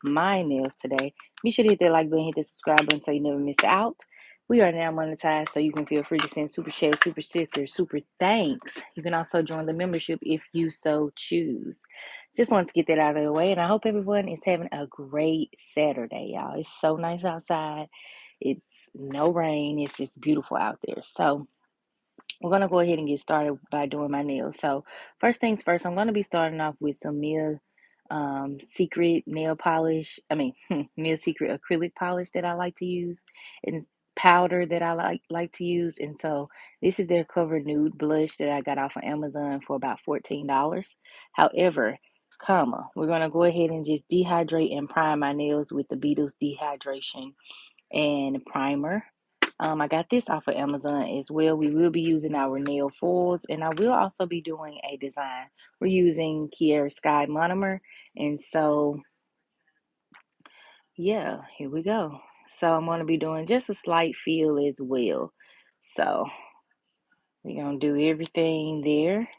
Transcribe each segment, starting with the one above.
my nails today. Be sure to hit that like button, hit the subscribe button so you never miss out. We are now monetized, so you can feel free to send super shares, super stickers, super thanks. You can also join the membership if you so choose. Just wanted to get that out of the way, and I hope everyone is having a great Saturday, y'all. It's so nice outside. It's no rain. It's just beautiful out there. So we're going to go ahead and get started by doing my nails. So first things first, I'm going to be starting off with some Secret nail polish. Mill Secret acrylic polish that I like to use, and powder that I like to use. And so this is their Cover Nude blush that I got off of Amazon for about $14. However, we're going to go ahead and just dehydrate and prime my nails with the Beatles dehydration and primer. I got this off of Amazon as well. We will be using our nail foils, and I will also be doing a design. We're using Kiara Sky monomer, and so yeah, here we go. So I'm going to be doing just a slight feel as well. So we're going to do everything there.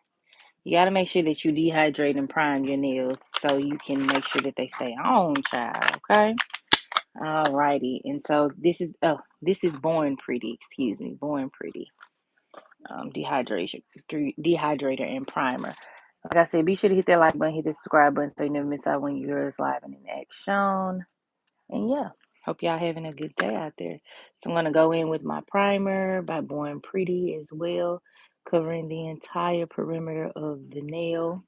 You got to make sure that you dehydrate and prime your nails so you can make sure that they stay on, child, okay? Alrighty, and so this is Born Pretty, excuse me, Born Pretty, dehydrator and primer. Like I said, be sure to hit that like button, hit the subscribe button so you never miss out when yours live and in action. And yeah, hope y'all having a good day out there. So I'm gonna go in with my primer by Born Pretty as well, covering the entire perimeter of the nail,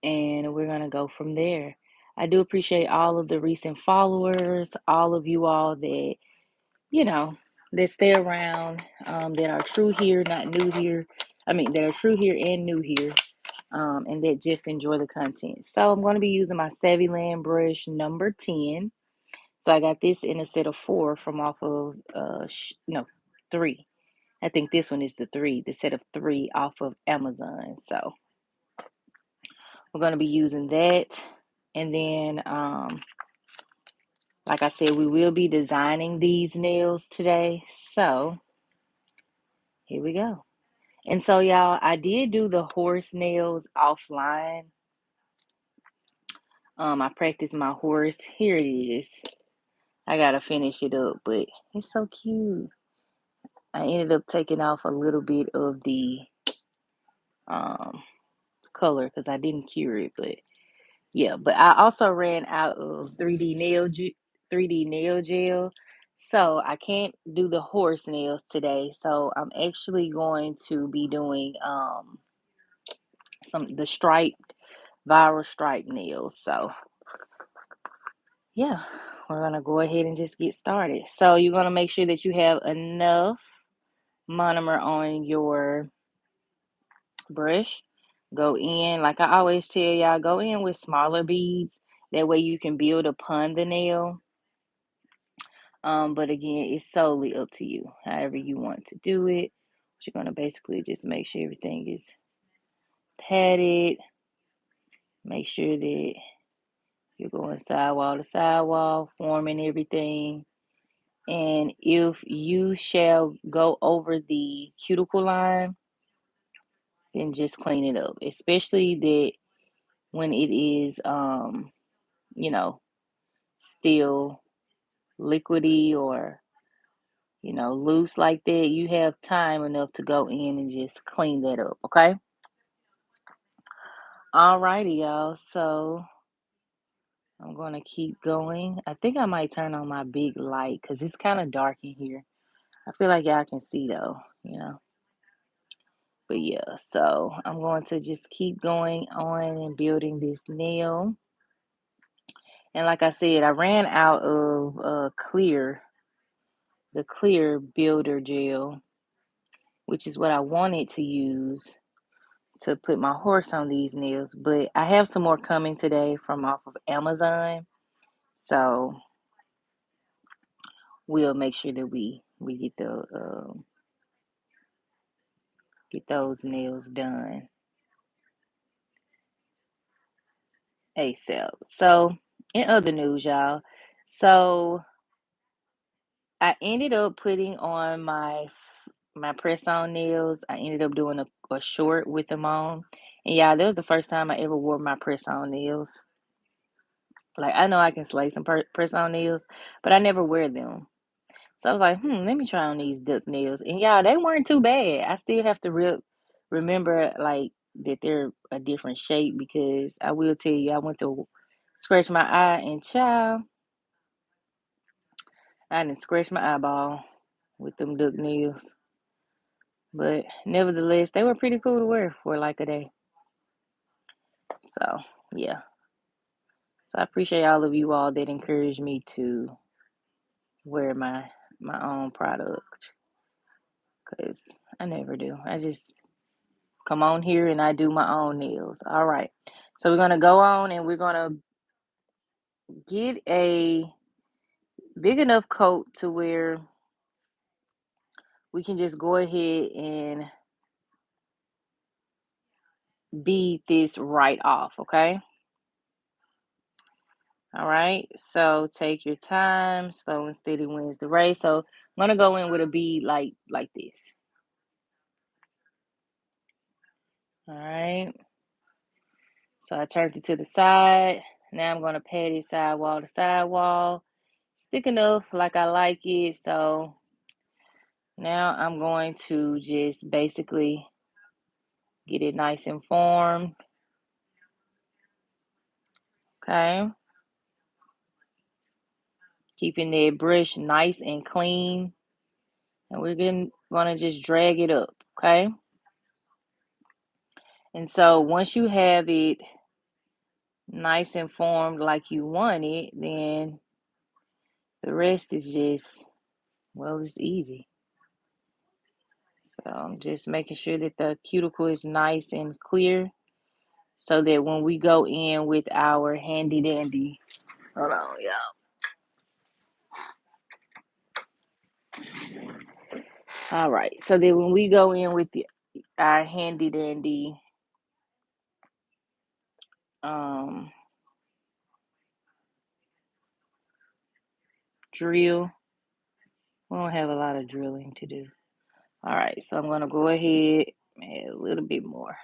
and we're gonna go from there. I do appreciate all of the recent followers, all of you all that, you know, that stay around, that are true here, not new here. That are true here and new here, and that just enjoy the content. So I'm going to be using my Savvy Land brush number 10. So I got this in a set of 4 from off of, no, 3. I think this one is the set of 3 off of Amazon. So we're going to be using that. And then, like I said, we will be designing these nails today. So here we go. And so, y'all, I did do the horse nails offline. I practiced my horse. Here it is. I gotta finish it up, but it's so cute. I ended up taking off a little bit of the um color because I didn't cure it, but yeah. But I also ran out of 3D nail gel, so I can't do the horse nails today. So I'm actually going to be doing the striped viral stripe nails. So yeah, we're gonna go ahead and just get started. So you're gonna make sure that you have enough monomer on your brush. Go in, like I always tell y'all, go in with smaller beads. That way you can build upon the nail. But again, it's solely up to you, however you want to do it. You're gonna basically just make sure everything is padded. Make sure that you're going sidewall to sidewall, forming everything. And if you shall go over the cuticle line, then just clean it up. Especially that when it is you know, still liquidy or, loose like that, you have time enough to go in and just clean that up, okay? Alrighty, y'all. So I'm gonna keep going. I think I might turn on my big light because it's kind of dark in here. I feel like y'all can see though. But yeah, so I'm going to just keep going on and building this nail. And like I said, I ran out of the clear builder gel, which is what I wanted to use to put my horse on these nails. But I have some more coming today from off of Amazon. So we'll make sure that we get those nails done ASAP. So in other news, y'all, so I ended up putting on my press on nails. I ended up doing a short with them on. And yeah, that was the first time I ever wore my press on nails. Like, I know I can slay some press-on nails, but I never wear them. So I was like, let me try on these duck nails. And y'all, they weren't too bad. I still have to remember like that they're a different shape because I will tell you, I went to scratch my eye and child, I didn't scratch my eyeball with them duck nails. But nevertheless, they were pretty cool to wear for like a day. So yeah. So I appreciate all of you all that encourage me to wear my own product because I never do. I just come on here and I do my own nails. All right. So we're gonna go on and we're gonna get a big enough coat to where we can just go ahead and bead this right off, okay? All right, so take your time, slow and steady wins the race. So I'm gonna go in with a bead like this. All right, so I turned it to the side. Now I'm gonna pat it sidewall to sidewall. It's thick enough like I like it. So now I'm going to just basically get it nice and formed. Okay. Keeping the brush nice and clean. And we're gonna just drag it up, okay? And so once you have it nice and formed like you want it, then the rest is just, well, it's easy. So I'm just making sure that the cuticle is nice and clear so that when we go in with our handy dandy, hold on, y'all. All right, so that when we go in with our handy dandy um, drill, we don't have a lot of drilling to do. All right, so I'm gonna go ahead and add a little bit more.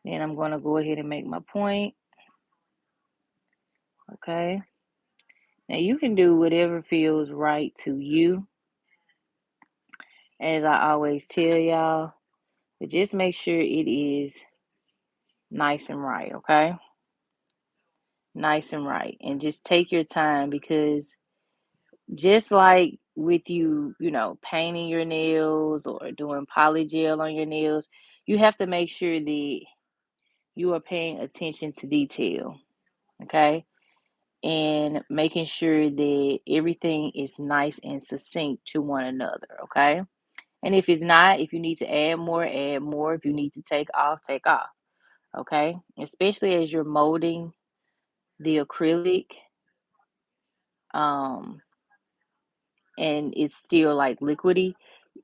Then I'm gonna go ahead and make my point. Okay. Now you can do whatever feels right to you. As I always tell y'all, but just make sure it is nice and right, okay? Nice and right. And just take your time because just like with painting your nails or doing polygel on your nails, you have to make sure that you are paying attention to detail, okay? And making sure that everything is nice and succinct to one another, okay? And if it's not, if you need to add more, add more. If you need to take off, take off, okay? Especially as you're molding the acrylic, um, and it's still like liquidy,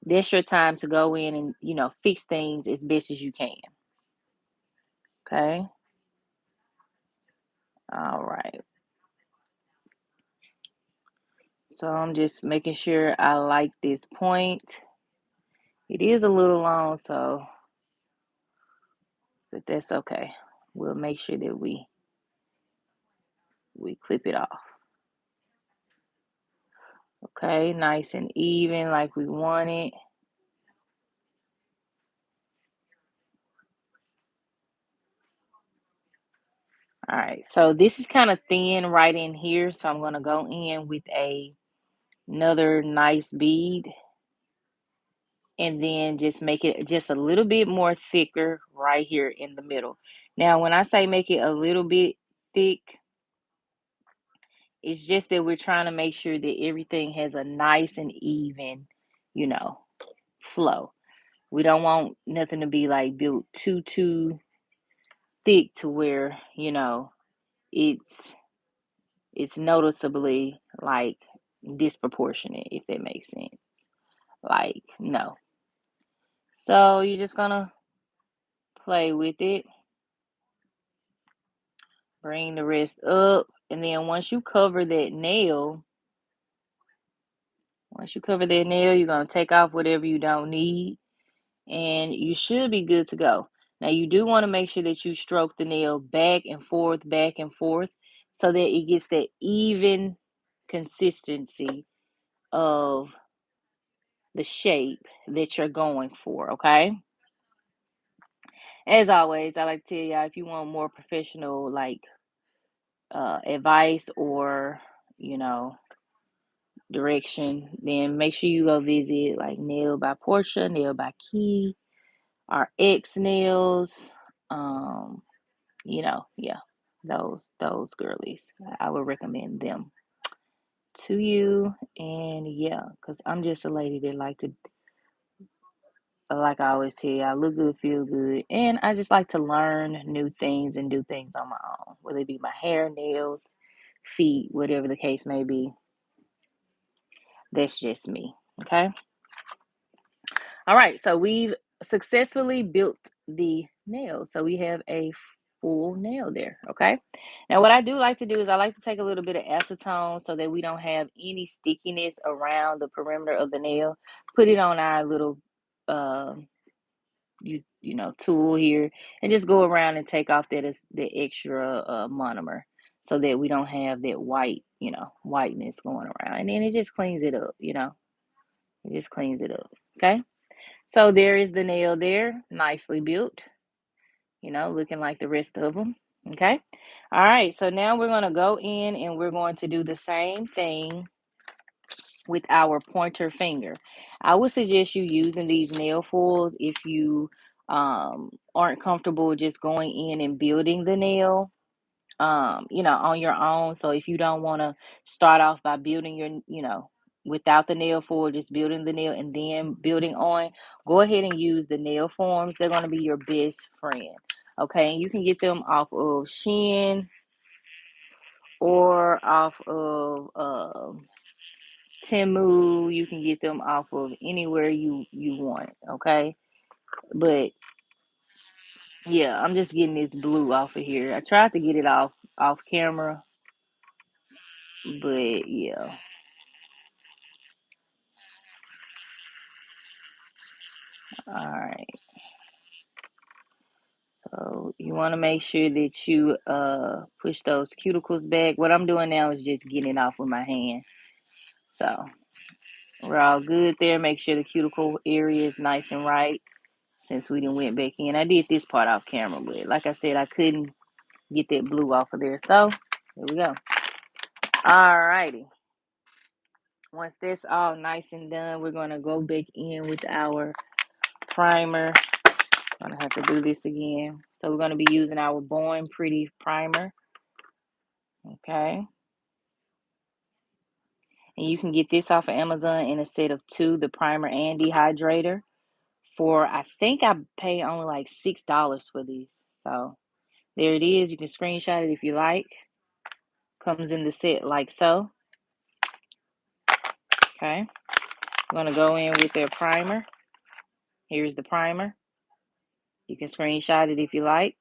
that's your time to go in and, fix things as best as you can, okay? All right. So I'm just making sure I like this point. It is a little long, but that's okay. We'll make sure that we clip it off. Okay, nice and even like we want it. All right, so this is kind of thin right in here, so I'm going to go in with another nice bead and then just make it just a little bit more thicker right here in the middle. Now, when I say make it a little bit thick, it's just that we're trying to make sure that everything has a nice and even, you know, flow. We don't want nothing to be like built too thick to where, it's noticeably like disproportionate, if that makes sense. Like, no. So you're just gonna play with it, bring the rest up, and then once you cover that nail, you're gonna take off whatever you don't need, and you should be good to go. Now you do want to make sure that you stroke the nail back and forth, so that it gets that even consistency of the shape that you're going for, okay? As always, I like to tell y'all if you want more professional like advice or you know direction, then make sure you go visit like Nail by Portia, Nail by Key, our X Nails. Um, yeah, those girlies. I would recommend them to you. And yeah, because I'm just a lady that like to, like I always tell you, I look good, feel good, and I just like to learn new things and do things on my own, whether it be my hair, nails, feet, whatever the case may be. That's just me. Okay. All right. So we've successfully built the nail. So we have a full nail there. Okay. Now, what I do like to do is I like to take a little bit of acetone so that we don't have any stickiness around the perimeter of the nail. Put it on our little uh, tool here, and just go around and take off that is the extra monomer, so that we don't have that whiteness going around, and then it just cleans it up. It just cleans it up. Okay, so there is the nail there, nicely built, looking like the rest of them. Okay, all right, so now we're going to go in and we're going to do the same thing with our pointer finger. I would suggest you using these nail foils if you aren't comfortable just going in and building the nail, on your own. So if you don't want to start off by building without the nail foil, just building the nail and then building on, go ahead and use the nail forms. They're going to be your best friend. Okay, and you can get them off of Shein or off of Temu. You can get them off of anywhere you want, okay? But yeah, I'm just getting this blue off of here. I tried to get it off camera, but yeah. All right. So you want to make sure that you push those cuticles back. What I'm doing now is just getting it off with my hand. So we're all good there. Make sure the cuticle area is nice and right since we didn't went back in. I did this part off camera, but like I said, I couldn't get that blue off of there. So here we go. All righty. Once that's all nice and done, we're going to go back in with our primer. I'm going to have to do this again. So we're going to be using our Born Pretty primer. Okay. And you can get this off of Amazon in a set of 2, the primer and dehydrator. For, I think I pay only like $6 for this. So there it is. You can screenshot it if you like. Comes in the set like so. Okay. I'm going to go in with their primer. Here's the primer. You can screenshot it if you like.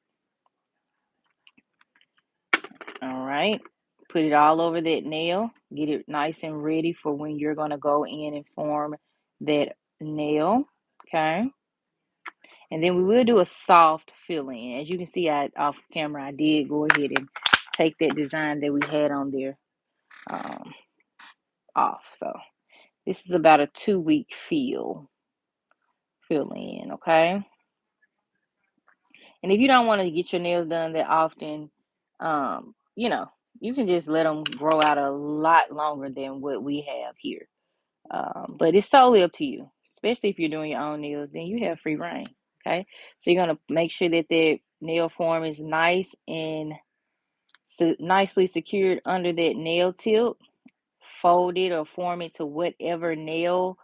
All right. Put it all over that nail. Get it nice and ready for when you're going to go in and form that nail. Okay. And then we will do a soft fill-in. As you can see, off camera, I did go ahead and take that design that we had on there off. So this is about a 2-week fill-in, okay? And if you don't want to get your nails done that often, you know, you can just let them grow out a lot longer than what we have here. But it's totally up to you, especially if you're doing your own nails, then you have free reign. Okay. So you're going to make sure that the nail form is nice and nicely secured under that nail tip. Fold it or form it to whatever nail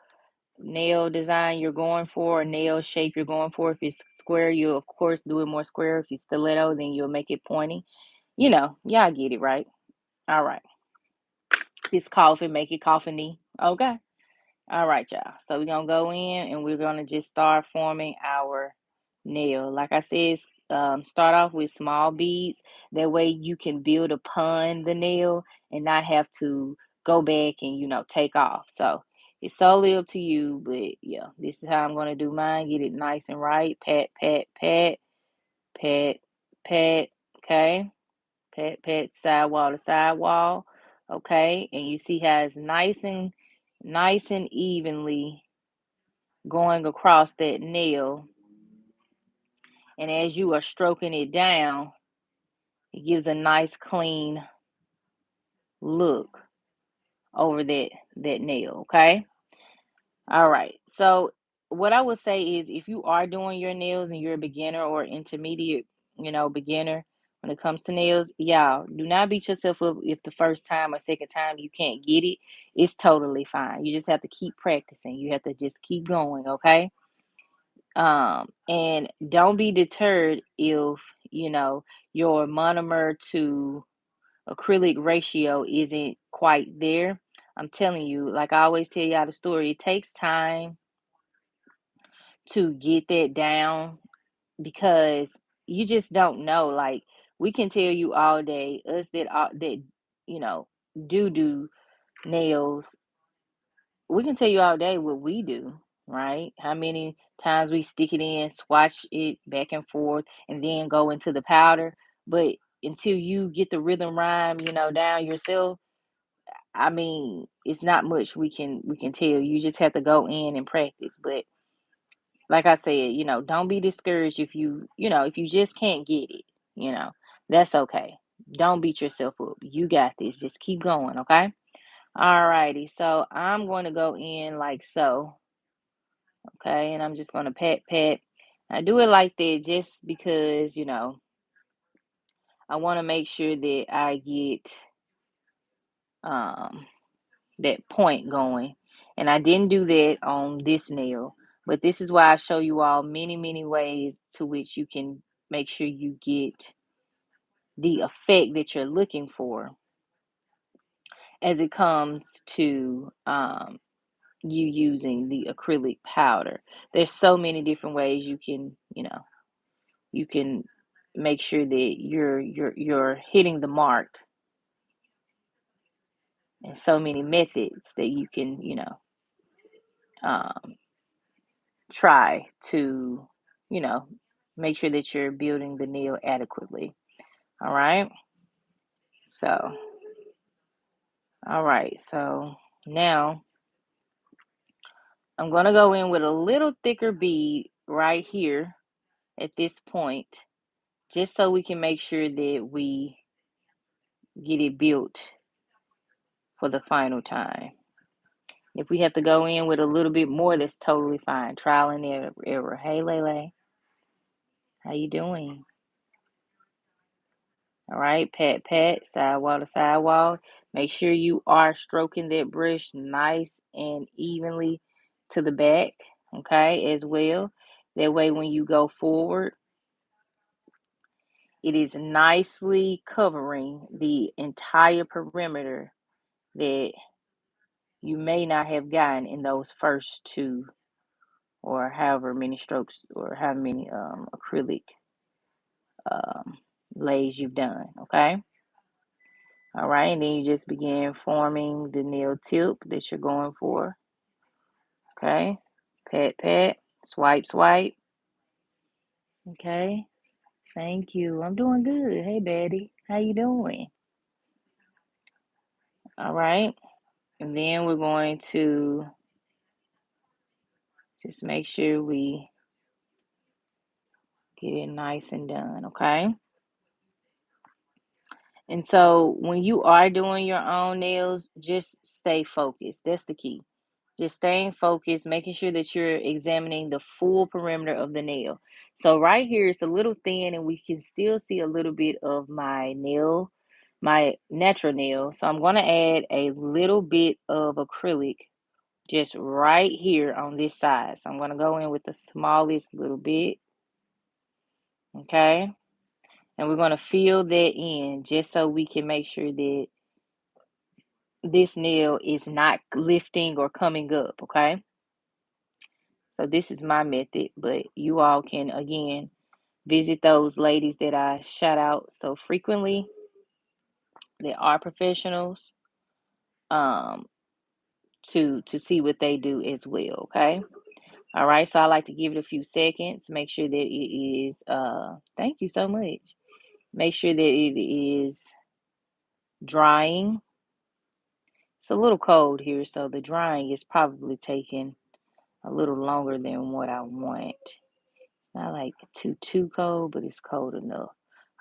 design you're going for, or nail shape you're going for. If it's square, you'll of course do it more square. If it's stiletto, then you'll make it pointy. Y'all get it, right? All right. If it's coffin, make it coffin-y. Okay. All right, y'all. So we're going to go in and we're going to just start forming our nail. Like I said, start off with small beads. That way you can build upon the nail and not have to go back and, take off. So it's solely up to you. But yeah, this is how I'm going to do mine. Get it nice and right. Pat, pat, pat, pat, pat. Okay. pat sidewall to sidewall. Okay, and you see how it's nice and evenly going across that nail. And as you are stroking it down, it gives a nice clean look over that nail. Okay. All right. So what I would say is if you are doing your nails and you're a beginner or intermediate, beginner when it comes to nails, y'all, do not beat yourself up if the first time or second time you can't get it. It's totally fine. You just have to keep practicing. You have to just keep going, okay? And don't be deterred if, your monomer to acrylic ratio isn't quite there. I'm telling you, like I always tell y'all the story, it takes time to get that down because you just don't know. Like we can tell you all day, us that you know do nails, we can tell you all day what we do, right? How many times we stick it in, swatch it back and forth, and then go into the powder. But until you get the rhythm rhyme, down yourself, I mean, it's not much we can tell. You just have to go in and practice. But like I said, don't be discouraged if you just can't get it, you know, that's okay. Don't beat yourself up. You got this. Just keep going, okay? All righty. So I'm going to go in like so, okay? And I'm just going to pat, pat. I do it like that just because, I want to make sure that I get um that point going. And I didn't do that on this nail, but this is why I show you all many, many ways to which you can make sure you get the effect that you're looking for as it comes to you using the acrylic powder. There's so many different ways you can make sure that you're hitting the mark, and so many methods that you can um, try to, you know, make sure that you're building the nail adequately. All right. So, all right. So now I'm going to go in with a little thicker bead right here at this point, just so we can make sure that we get it built for the final time. If we have to go in with a little bit more, that's totally fine. Trial and error. Hey, Lele, how you doing? All right, pat, pat, sidewall to sidewall. Make sure you are stroking that brush nice and evenly to the back, okay, as well. That way, when you go forward, it is nicely covering the entire perimeter that you may not have gotten in those first two or however many strokes or how many acrylic um, lays you've done, okay? All right, and then you just begin forming the nail tip that you're going for. Okay, pat, pat, swipe, swipe. Okay, thank you. I'm doing good. Hey, Betty, how you doing? All right, and then we're going to just make sure we get it nice and done. Okay, and so when you are doing your own nails, just stay focused. That's the key. Just staying focused, making sure that you're examining the full perimeter of the nail. So right here, it's a little thin and we can still see a little bit of my nail, my natural nail. So I'm going to add a little bit of acrylic just right here on this side. So I'm going to go in with the smallest little bit, okay? And we're going to fill that in just so we can make sure that this nail is not lifting or coming up, okay? So this is my method, but you all can again visit those ladies that I shout out so frequently that are professionals um to see what they do as well, okay? All right, so I like to give it a few seconds, make sure that it is thank you so much. Make sure that it is drying. It's a little cold here, so the drying is probably taking a little longer than what I want. It's not like too cold, but it's cold enough.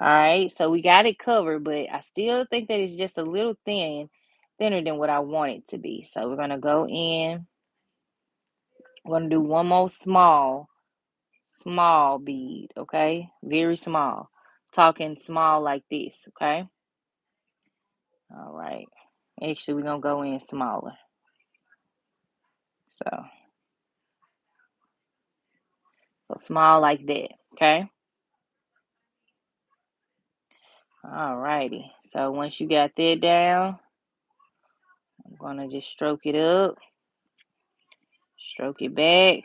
All right, so we got it covered, but I still think that it's just a little thinner than what I want it to be. So we're gonna go in. We're gonna do one more small bead, okay? Very small. Talking small like this, okay? All right. Actually, we're gonna go in smaller. So small like that, okay? All righty. So once you got that down, I'm gonna just stroke it up, stroke it back,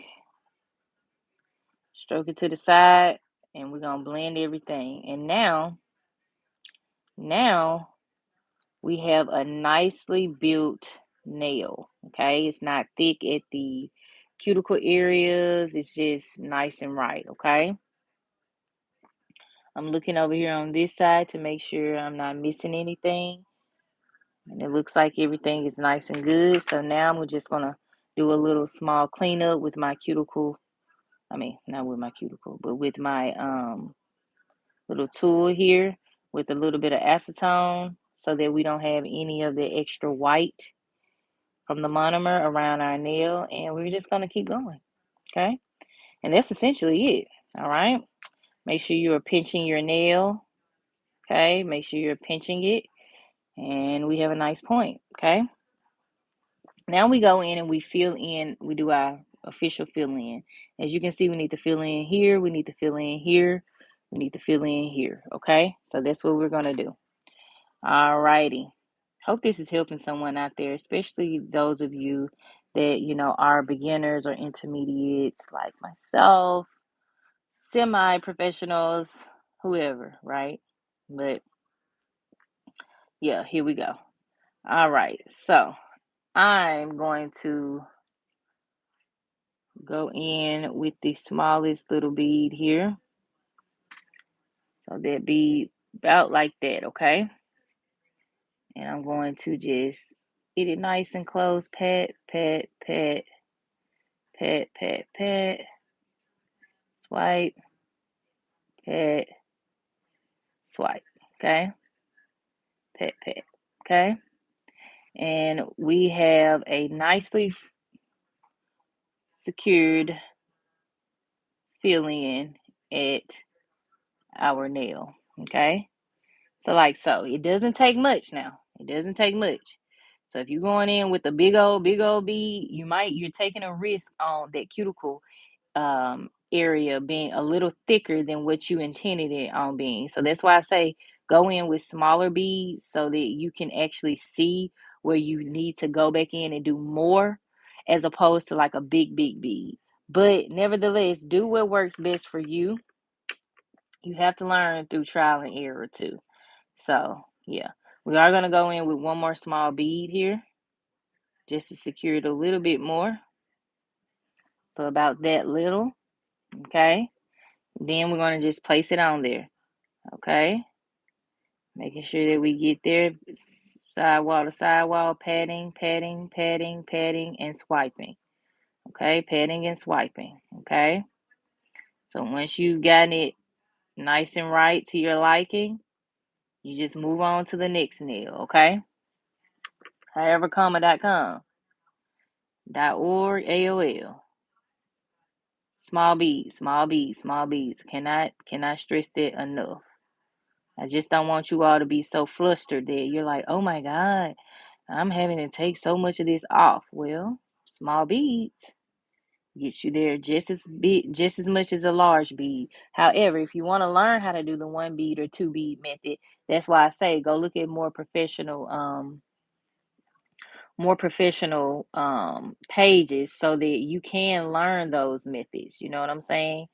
stroke it to the side, and we're gonna blend everything. And now we have a nicely built nail, okay? It's not thick at the cuticle areas, it's just nice and right, okay? I'm looking over here on this side to make sure I'm not missing anything. And it looks like everything is nice and good. So now I'm just gonna do a little small cleanup with my cuticle. I mean, not with my cuticle, but with my little tool here with a little bit of acetone so that we don't have any of the extra white from the monomer around our nail. And we're just gonna keep going. Okay. And that's essentially it. All right. Make sure you are pinching your nail. Okay. Make sure you're pinching it. And we have a nice point. Okay. Now we go in and we fill in, we do our official fill in. As you can see, we need to fill in here, we need to fill in here, we need to fill in here, okay? So that's what we're gonna do. All righty. Hope this is helping someone out there, especially those of you that, are beginners or intermediates like myself, semi-professionals, whoever, right? But yeah, here we go. All right, so I'm going to go in with the smallest little bead here. So that bead about like that, okay? And I'm going to just get it nice and close. Pat, pat, pat, pat, pat, pat. Swipe, pat, swipe, okay? Pat, pat, okay? And we have a nicely secured fill in at our nail, okay? So like so, it doesn't take much now. It doesn't take much. So if you're going in with a big old bead, you're taking a risk on that cuticle area being a little thicker than what you intended it on being. So that's why I say go in with smaller beads so that you can actually see where you need to go back in and do more as opposed to like a big bead. But nevertheless, do what works best for you. You have to learn through trial and error too. So, yeah, we are going to go in with one more small bead here just to secure it a little bit more. So, about that little, okay? Then we're going to just place it on there, okay? Making sure that we get there sidewall to sidewall, patting, patting, patting, patting, and swiping, okay? Patting and swiping, okay? So, once you've gotten it nice and right to your liking, you just move on to the next nail, okay? Howevercomma.com. .org, AOL. Small beads, small beads, small beads. Cannot stress that enough. I just don't want you all to be so flustered that you're like, oh my God, I'm having to take so much of this off. Well, small beads gets you there just as much as a large bead. However, if you want to learn how to do the one bead or two bead method, that's why I say go look at more professional pages so that you can learn those methods, you know what I'm saying,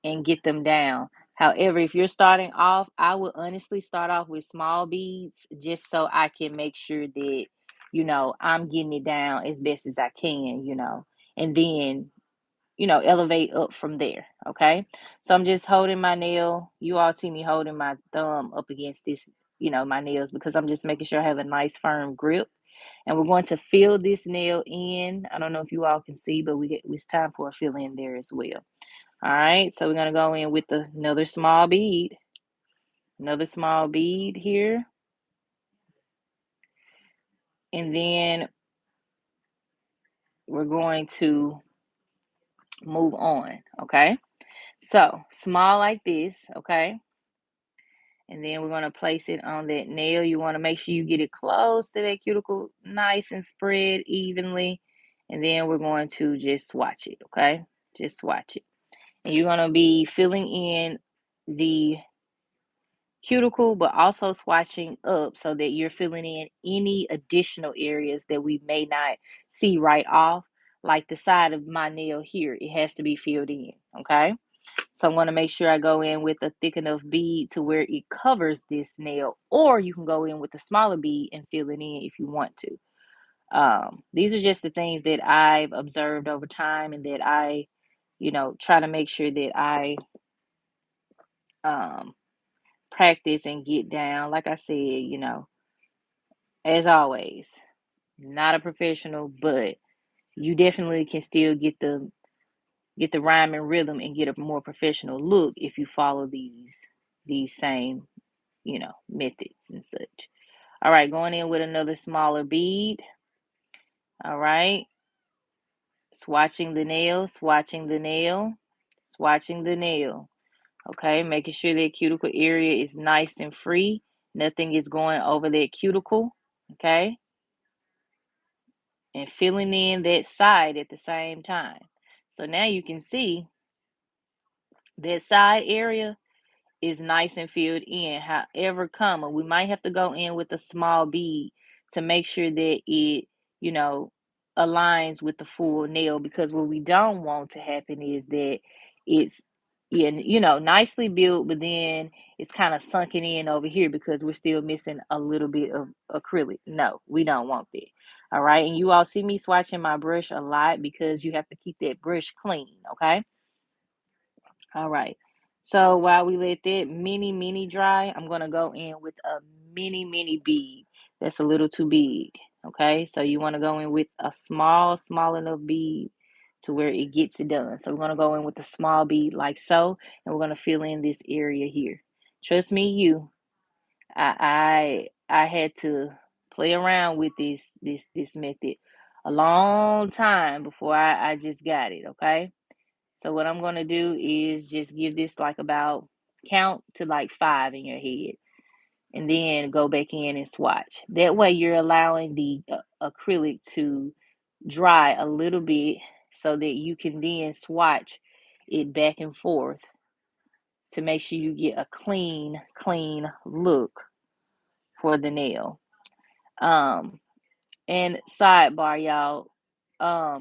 and get them down. However, if you're starting off, I would honestly start off with small beads just so I can make sure that I'm getting it down as best as I can, and then elevate up from there. Okay. So I'm just holding my nail. You all see me holding my thumb up against this, my nails, because I'm just making sure I have a nice firm grip. And we're going to fill this nail in. I don't know if you all can see, but it's time for a fill in there as well. All right. So we're going to go in with another small bead. Another small bead here. And then we're going to move on. Okay. So small like this. Okay. And then we're going to place it on that nail. You want to make sure you get it close to that cuticle, nice and spread evenly. And then we're going to just swatch it, okay? Just swatch it. And you're going to be filling in the cuticle, but also swatching up so that you're filling in any additional areas that we may not see right off, like the side of my nail here. It has to be filled in, okay? So I'm going to make sure I go in with a thick enough bead to where it covers this nail, or you can go in with a smaller bead and fill it in if you want to. These are just the things that I've observed over time and that I, try to make sure that I um, practice and get down. Like I said, as always, not a professional, but you definitely can still get the rhyme and rhythm and get a more professional look if you follow these same methods and such. All right, going in with another smaller bead. All right, swatching the nail, swatching the nail, swatching the nail. Okay, making sure that cuticle area is nice and free. Nothing is going over that cuticle. Okay, and filling in that side at the same time. So now you can see that side area is nice and filled in. However, we might have to go in with a small bead to make sure that it, you know, aligns with the full nail, because what we don't want to happen is that it's nicely built, but then it's kind of sunken in over here because we're still missing a little bit of acrylic. No, we don't want that. All right. And you all see me swatching my brush a lot because you have to keep that brush clean. Okay. All right. So while we let that mini dry, I'm going to go in with a mini bead. That's a little too big. Okay. So you want to go in with a small enough bead to where it gets it done. So we're going to go in with a small bead like so, and we're going to fill in this area here. Trust me, I had to play around with this method a long time before I just got it. Okay. So what I'm going to do is just give this like about count to like 5 in your head, and then go back in and swatch. That way you're allowing the acrylic to dry a little bit so that you can then swatch it back and forth to make sure you get a clean look for the nail. Um, and sidebar, y'all, I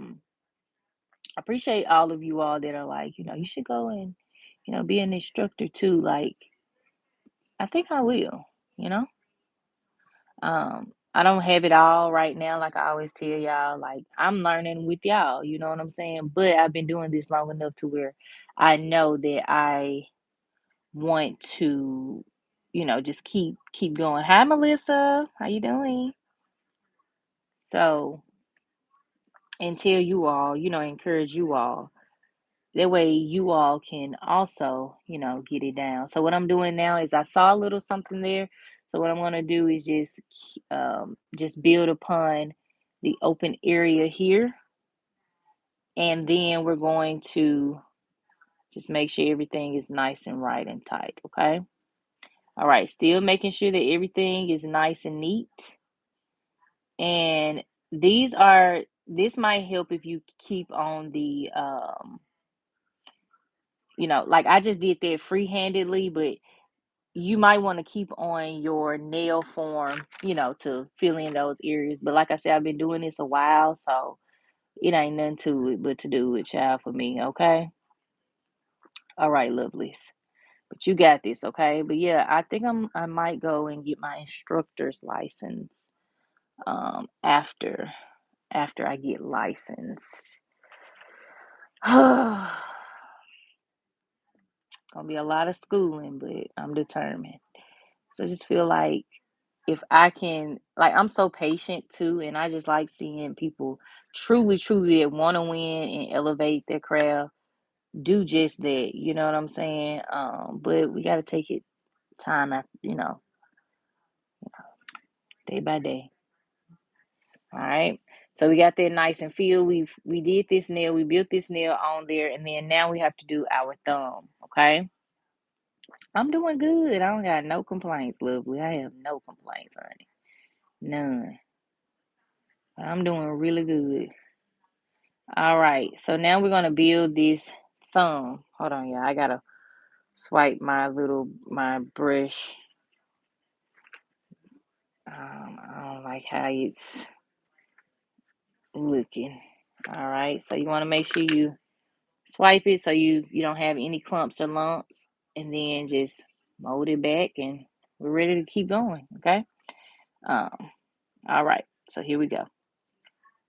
appreciate all of you all that are like, you should go and, be an instructor too. Like, I think I will, you know. I don't have it all right now, like I always tell y'all. Like, I'm learning with y'all, you know what I'm saying? But I've been doing this long enough to where I know that I want to, just keep going. Hi, Melissa. How you doing? So, and tell you all, encourage you all. That way you all can also, get it down. So what I'm doing now is I saw a little something there. So what I'm going to do is just build upon the open area here. And then we're going to just make sure everything is nice and right and tight. Okay. All right. Still making sure that everything is nice and neat. And this might help if you keep on the, like I just did that free-handedly, but you might want to keep on your nail form, to fill in those areas. But like I said, I've been doing this a while, so it ain't nothing to it but to do it, child, for me. Okay. All right, lovelies. But you got this, okay? But yeah, I think I might go and get my instructor's license after I get licensed. It's gonna be a lot of schooling, but I'm determined. So I just feel like if I can, like, I'm so patient too, and I just like seeing people truly, truly that want to win and elevate their craft do just that. You know what I'm saying? But we got to take it time after, day by day. All right. So we got that nice and filled. We did this nail. We built this nail on there, and then now we have to do our thumb. Okay. I'm doing good. I don't got no complaints, lovely. I have no complaints, honey. None. I'm doing really good. All right. So now we're gonna build this thumb. Hold on, y'all. I gotta swipe my brush. I don't like how it's looking. All right. So you want to make sure you swipe it so you don't have any clumps or lumps, and then just mold it back, and we're ready to keep going. Okay. Um. All right. So here we go.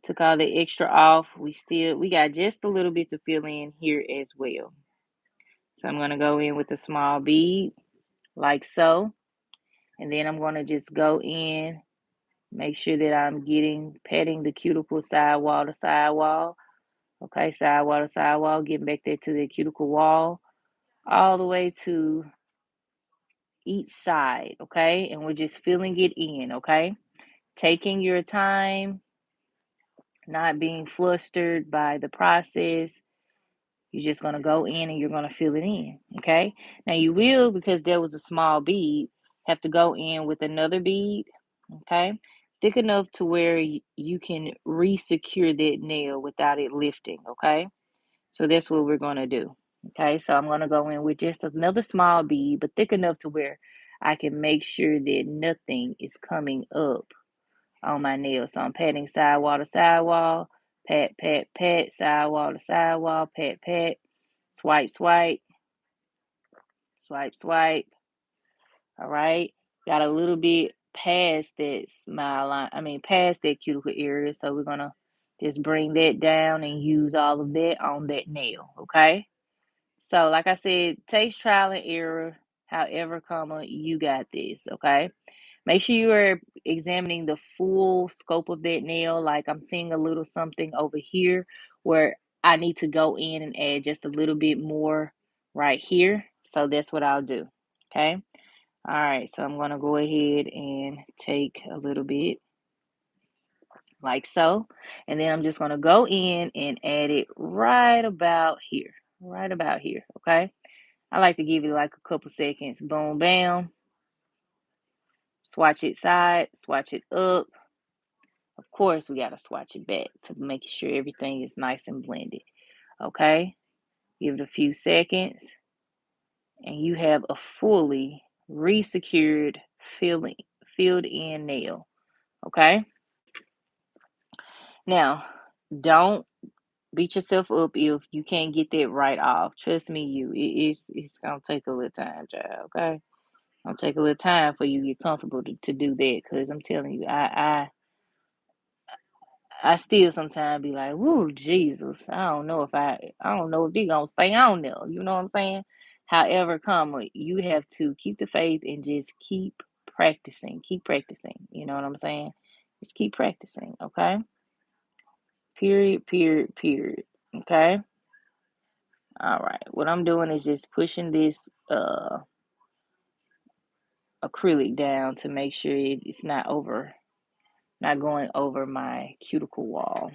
Took all the extra off. We got just a little bit to fill in here as well. So I'm gonna go in with a small bead like so, and then I'm gonna just go in, make sure that I'm patting the cuticle sidewall to sidewall. Okay, sidewall to sidewall, getting back there to the cuticle wall, all the way to each side. Okay, and we're just filling it in. Okay, taking your time, not being flustered by the process. You're just going to go in and you're going to fill it in. Okay. Now you will, because there was a small bead, have to go in with another bead. Okay. Thick enough to where you can re-secure that nail without it lifting. Okay. So that's what we're going to do. Okay. So I'm going to go in with just another small bead, but thick enough to where I can make sure that nothing is coming up on my nail. So I'm patting sidewall to sidewall, pat, pat, pat, sidewall to sidewall, pat, pat, swipe, swipe, swipe, swipe. All right. Got a little bit past that smile line, past that cuticle area. So we're going to just bring that down and use all of that on that nail. Okay. So, like I said, takes trial and error. However, you got this. Okay. Make sure you are examining the full scope of that nail. Like, I'm seeing a little something over here where I need to go in and add just a little bit more right here. So that's what I'll do. Okay. All right. So I'm going to go ahead and take a little bit like so. And then I'm just going to go in and add it right about here. Right about here. Okay. I like to give it like a couple seconds. Boom, bam. Swatch it side, swatch it up. Of course, we got to swatch it back to make sure everything is nice and blended. Okay, give it a few seconds, and you have a fully re-secured filled in nail. Okay, now don't beat yourself up if you can't get that right off. Trust me, it's gonna take a little time, child. Okay, gonna take a little time for you to get comfortable to do that, because I'm telling you, I still sometimes be like, "Woo, Jesus! I don't know if they gonna stay on there." You know what I'm saying? However, you have to keep the faith and just keep practicing. Keep practicing. You know what I'm saying? Just keep practicing. Okay. Period. Period. Period. Okay. All right. What I'm doing is just pushing this acrylic down to make sure it's not going over my cuticle wall.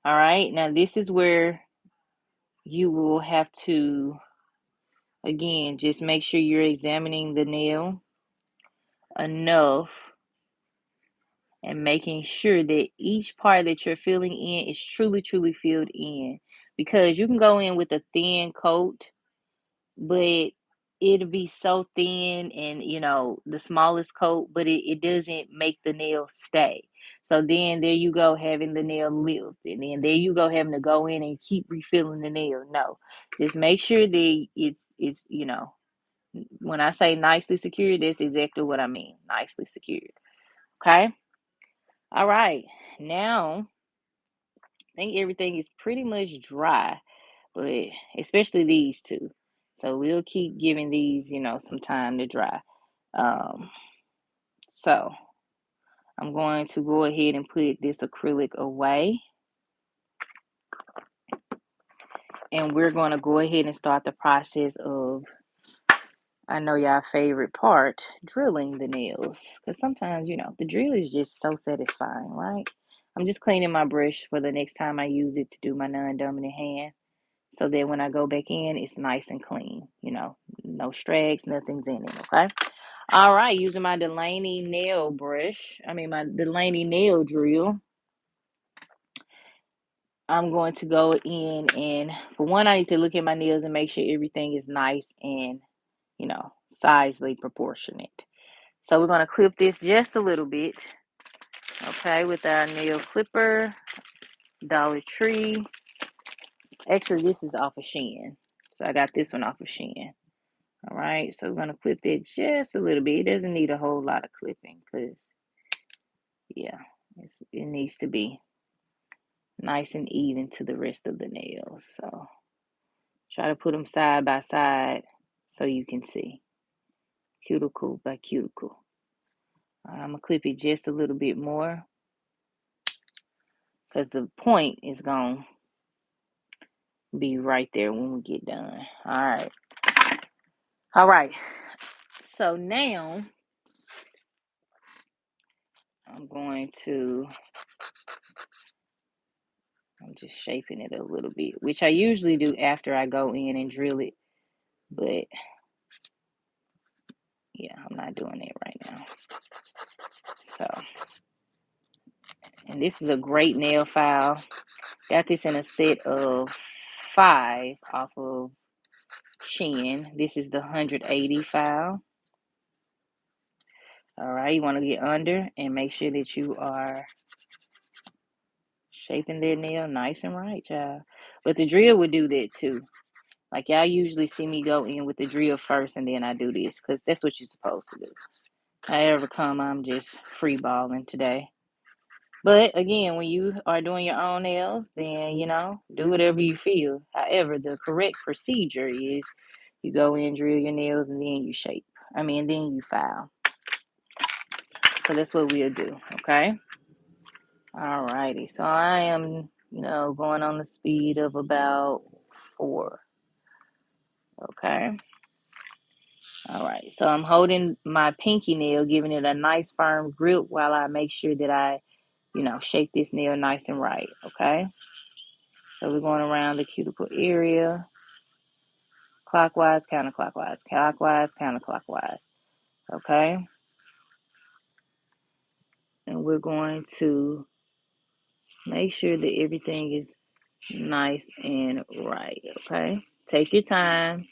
All right. Now this is where you will have to, again, just make sure you're examining the nail enough and making sure that each part that you're filling in is truly, truly filled in. Because you can go in with a thin coat, but it'll be so thin and, the smallest coat, but it doesn't make the nail stay. So then there you go, having the nail lift, and then there you go, having to go in and keep refilling the nail. No, just make sure that it's when I say nicely secured, that's exactly what I mean. Nicely secured. Okay. All right. Now think everything is pretty much dry, but especially these two. So we'll keep giving these, some time to dry. Um, so I'm going to go ahead and put this acrylic away. And we're going to go ahead and start the process of, I know y'all favorite part, drilling the nails. Because sometimes, the drill is just so satisfying, right? I'm just cleaning my brush for the next time I use it to do my non-dominant hand. So that when I go back in, it's nice and clean. No strags, nothing's in it, okay? All right, using my Delaney nail brush, my Delaney nail drill, I'm going to go in and, for one, I need to look at my nails and make sure everything is nice and, sizely proportionate. So we're going to clip this just a little bit, okay, with our nail clipper, Dollar Tree. Actually, this is off of Shein. So I got this one off of Shein. All right, so we're going to clip that just a little bit. It doesn't need a whole lot of clipping because, yeah, it needs to be nice and even to the rest of the nails. So try to put them side by side so you can see cuticle by cuticle. I'm going to clip it just a little bit more because the point is going to be right there when we get done. All right. So now I'm just shaping it a little bit, which I usually do after I go in and drill it. But yeah, I'm not doing it right now. So, and this is a great nail file. Got this in a set of 5 off of Shein. This is the 180 file. All right, you want to get under and make sure that you are shaping that nail nice and right, child. But the drill would do that too. Like y'all usually see me go in with the drill first and then I do this because that's what you're supposed to do. However come, I'm just free balling today. But again, when you are doing your own nails, then, do whatever you feel. However, the correct procedure is you go in, drill your nails, and then you shape. Then you file. So that's what we'll do, okay? Alrighty. So I am, going on the speed of about 4. Okay. All right. So I'm holding my pinky nail, giving it a nice firm grip while I make sure that I, shape this nail nice and right. Okay. So we're going around the cuticle area, clockwise, counterclockwise, clockwise, counterclockwise. Okay. And we're going to make sure that everything is nice and right. Okay. Take your time.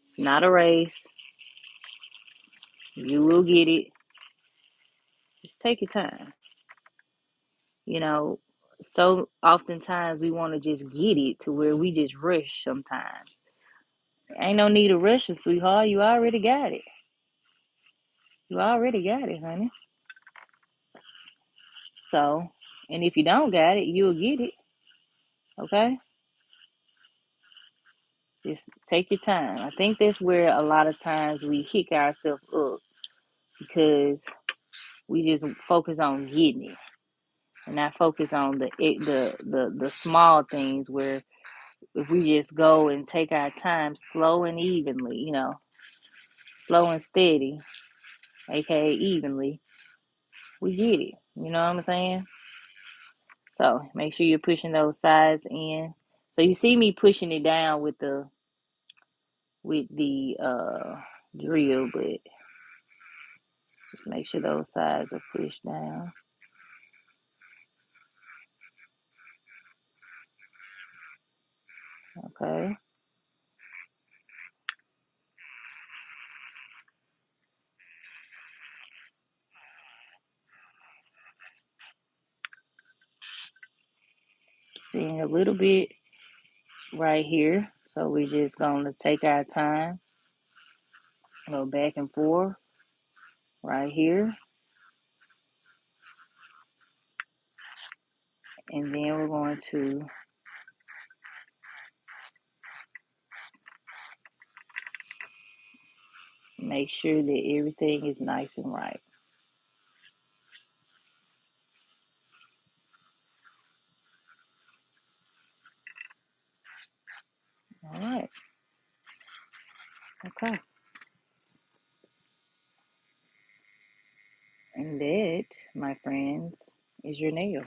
It's not a race. You will get it. Just take your time. So oftentimes we want to just get it to where we just rush sometimes. Ain't no need to rush it, sweetheart. You already got it. You already got it, honey. So, and if you don't got it, you'll get it. Okay? Just take your time. I think that's where a lot of times we hick ourselves up because we just focus on getting it and not focus on the small things where if we just go and take our time slow and evenly, slow and steady, aka evenly, we get it. You know what I'm saying? So make sure you're pushing those sides in. So you see me pushing it down with the drill, but just make sure those sides are pushed down. Okay. Seeing a little bit right here. So we're just going to take our time, go back and forth right here. And then we're going to make sure that everything is nice and right. All right. Okay. And that, my friends, is your nail.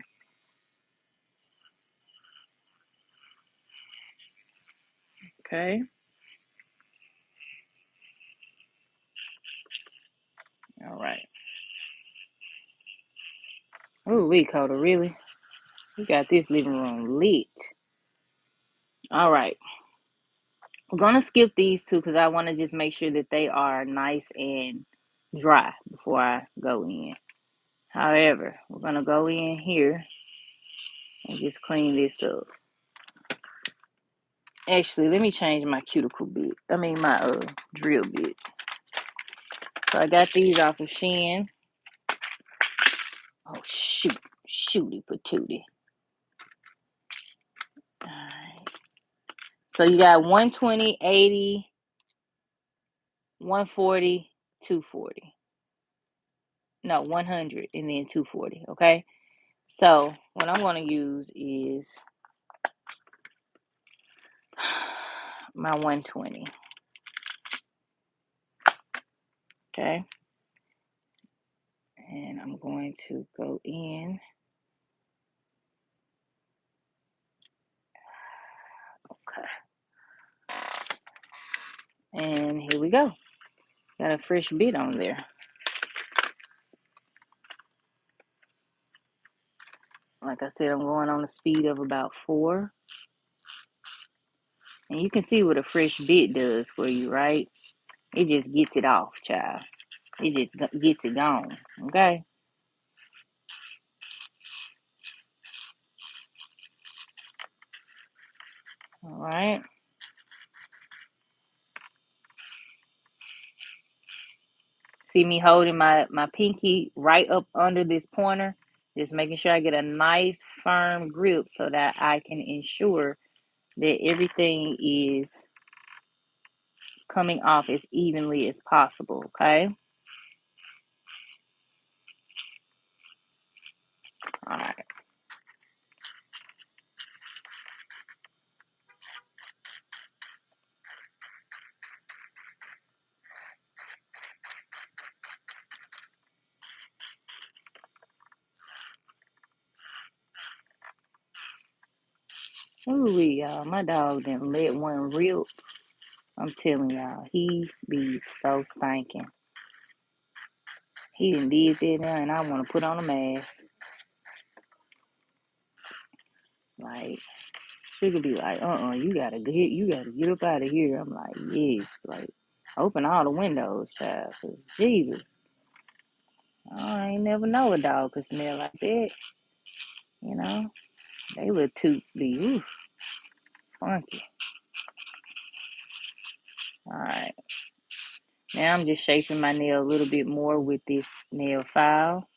Okay. All right. Oh, we Coda, really? We got this living room lit. All right. We're going to skip these two because I want to just make sure that they are nice and dry before I go in. However, we're going to go in here and just clean this up. Actually, let me change my cuticle bit. I mean, my drill bit. So I got these off of Shein. Oh, shoot. Shooty patootie. All right. So you got 120, 80, 140, 240. No, 100 and then 240, okay? So what I'm going to use is my 120, okay? And I'm going to go in. Okay. And here we go. Got a fresh bit on there. Like I said, I'm going on a speed of about 4. And you can see what a fresh bit does for you, right? It just gets it off, child. It just gets it gone, okay? All right. See me holding my pinky right up under this pointer, just making sure I get a nice firm grip so that I can ensure that everything is coming off as evenly as possible, okay? All right. Ooh, y'all, my dog didn't let one rip. I'm telling y'all, he be so stinking. He done did that now, and I want to put on a mask. Like, she could be like, you gotta get up out of here. I'm like, yes, like, open all the windows, child. 'Cause Jesus, I ain't never know a dog could smell like that. You know, they little toots be funky. All right, now I'm just shaping my nail a little bit more with this nail file.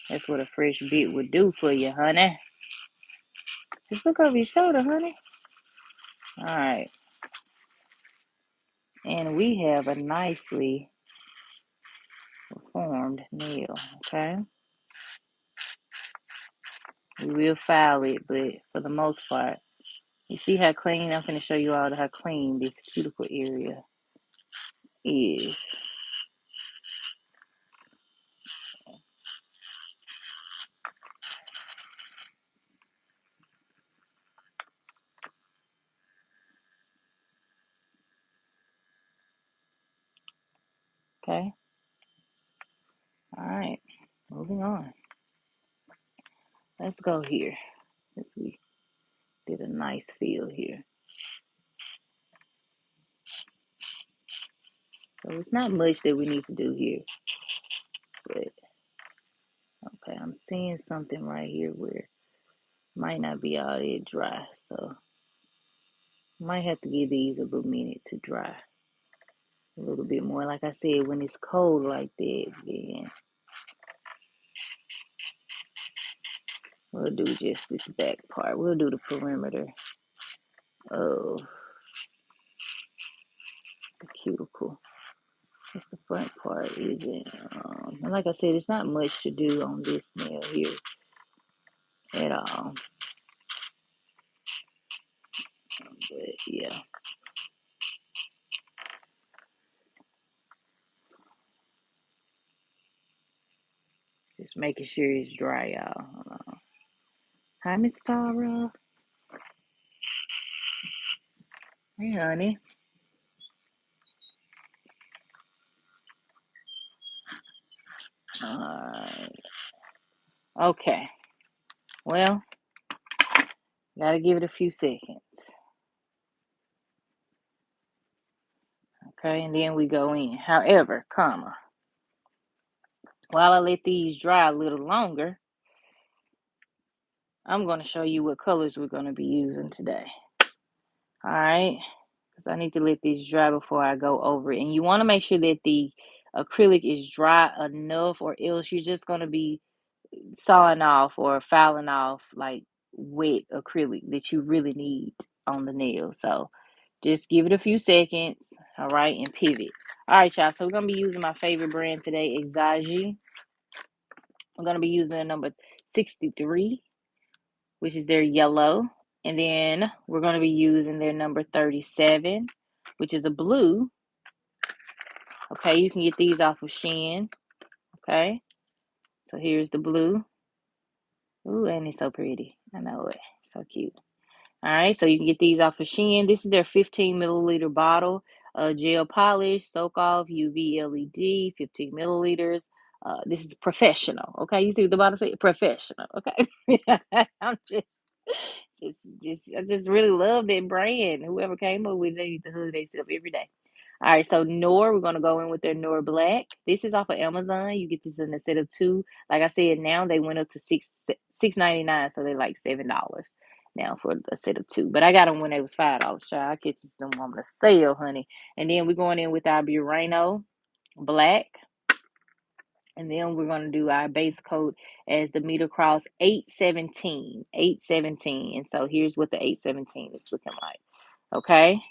That's what a fresh bit would do for you, honey. Just look over your shoulder, honey. All right, and we have a nicely formed nail. Okay. We will file it, but for the most part, you see how clean, I'm going to show you all how clean this cuticle area is. Okay. All right. Moving on. Let's go here. As we did a nice feel here. So it's not much that we need to do here. But, okay, I'm seeing something right here where it might not be all that dry. So might have to give these a little minute to dry. A little bit more. Like I said, when it's cold like that, then We'll do just this back part. We'll do the perimeter of the cuticle. Just the front part isn't. And like I said, it's not much to do on this nail here at all. But yeah. Just making sure it's dry, y'all. Hi, Miss Tara. Hey, honey. Alright. Okay. Well, gotta give it a few seconds. Okay, and then we go in. However, while I let these dry a little longer, I'm going to show you what colors we're going to be using today. Alright, because I need to let these dry before I go over it. And you want to make sure that the acrylic is dry enough, or else you're just going to be sawing off or filing off like wet acrylic that you really need on the nail. So just give it a few seconds, all right, and pivot. All right, y'all. So we're gonna be using my favorite brand today, Exagi. I'm gonna be using the number 63, which is their yellow, and then we're gonna be using their number 37, which is a blue. Okay, you can get these off of Shein. Okay, so here's the blue. Ooh, and it's so pretty. I know it. So cute. All right, so you can get these off of Shein. This is their 15 milliliter bottle, gel polish, soak off, UV LED, 15 milliliters. This is professional. Okay, you see what the bottle say? Professional. Okay, I'm I just really love that brand. Whoever came up with it, they need to hug themselves every day. All right, so Nor, we're gonna go in with their Nor Black. This is off of Amazon. You get this in a set of two. Like I said, now they went up to $6.99, so they're like $7 now for a set of two. But I got them when they was $5. Child, I catch them on the sale, honey. And then we're going in with our Burano Black. And then we're going to do our base coat as the meter cross 817. 817. And so here's what the 817 is looking like. Okay.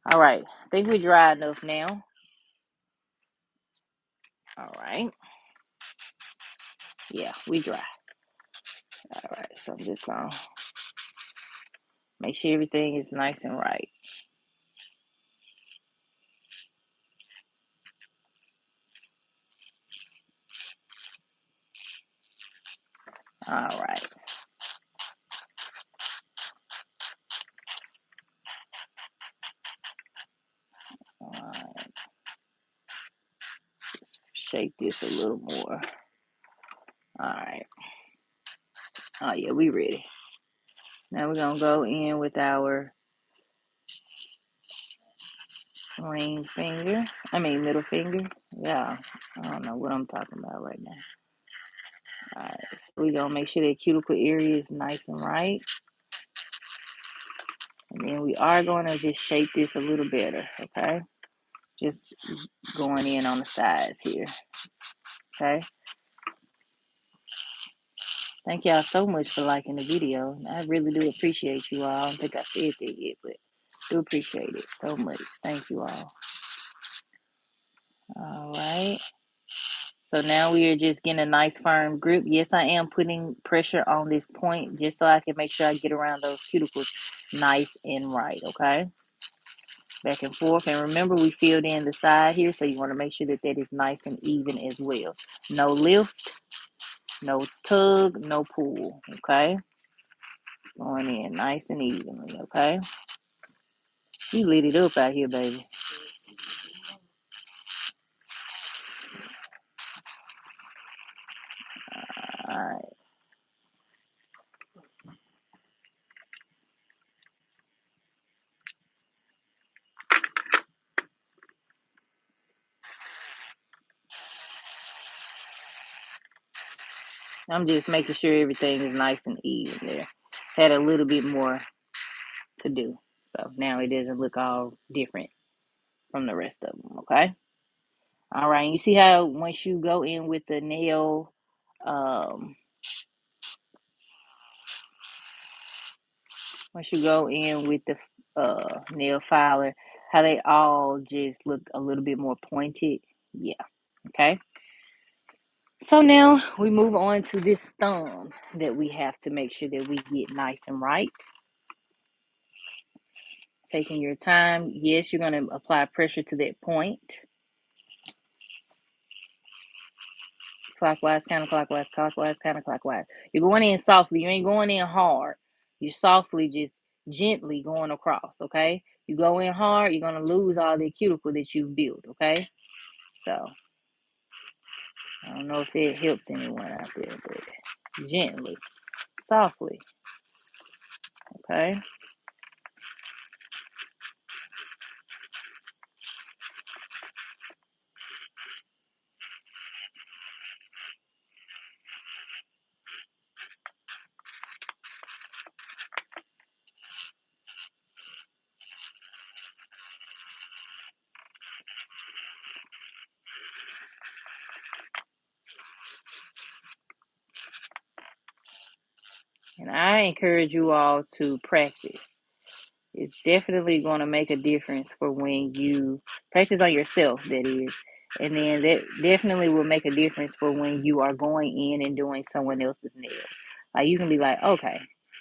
All right. I think we're dry enough now. All right. Yeah, we dry. All right. So I'm just going to make sure everything is nice and right. All right. All right. Just shake this a little more. All right. Oh, yeah, we ready. Now we're going to go in with our middle finger. Yeah, I don't know what I'm talking about right now. All right, so we're going to make sure that cuticle area is nice and right. And then we are going to just shape this a little better, okay? Just going in on the sides here, okay? Thank y'all so much for liking the video. I really do appreciate you all. I don't think I said that yet, but do appreciate it so much. Thank you all. All right. So now we are just getting a nice firm grip. Yes, I am putting pressure on this point just so I can make sure I get around those cuticles nice and right, okay? Back and forth. And remember, we filled in the side here, so you want to make sure that that is nice and even as well. No lift, no tug, no pull, okay? Going in nice and evenly, okay? You lit it up out here, baby. All right. I'm just making sure everything is nice and even there. Had a little bit more to do. So now it doesn't look all different from the rest of them, okay? All right, you see how once you go in with the nail, um, Once you go in with the nail filer, how they all just look a little bit more pointed. Yeah. Okay. So now we move on to this thumb that we have to make sure that we get nice and right. Taking your time. Yes, you're going to apply pressure to that point. Clockwise, counterclockwise, clockwise, counterclockwise. You're going in softly. You ain't going in hard. You're softly, just gently going across, okay? You go in hard, you're going to lose all the cuticle that you've built, okay? So, I don't know if it helps anyone out there, but gently, softly, okay? And I encourage you all to practice. It's definitely going to make a difference for when you practice on yourself, that is. And then that definitely will make a difference for when you are going in and doing someone else's nails. Like you can be like, okay,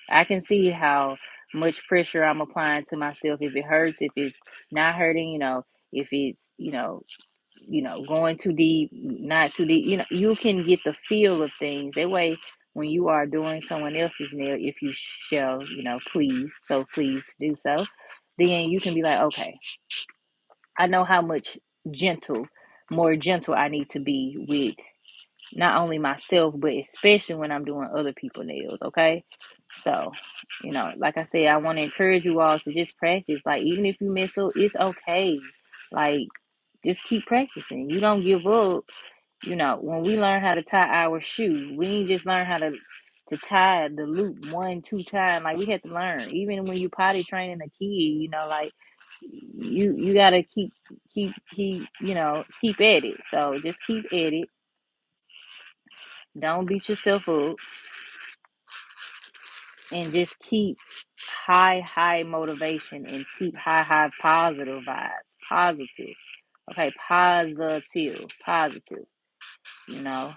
I can see how much pressure I'm applying to myself. If it hurts, if it's not hurting, if it's, going too deep, not too deep, you can get the feel of things. That way, when you are doing someone else's nail, if you shall, please do so, then you can be like, okay, I know how much more gentle I need to be with not only myself, but especially when I'm doing other people's nails, okay? So, like I said, I want to encourage you all to just practice. Like, even if you mess up, it's okay. Like, just keep practicing. You don't give up. When we learn how to tie our shoe, we didn't just learn how to tie the loop 1, 2 times. Like we had to learn. Even when you potty training a kid, like you gotta keep at it. So just keep at it. Don't beat yourself up, and just keep high motivation and keep high positive vibes. Positive. Okay, positive. You know,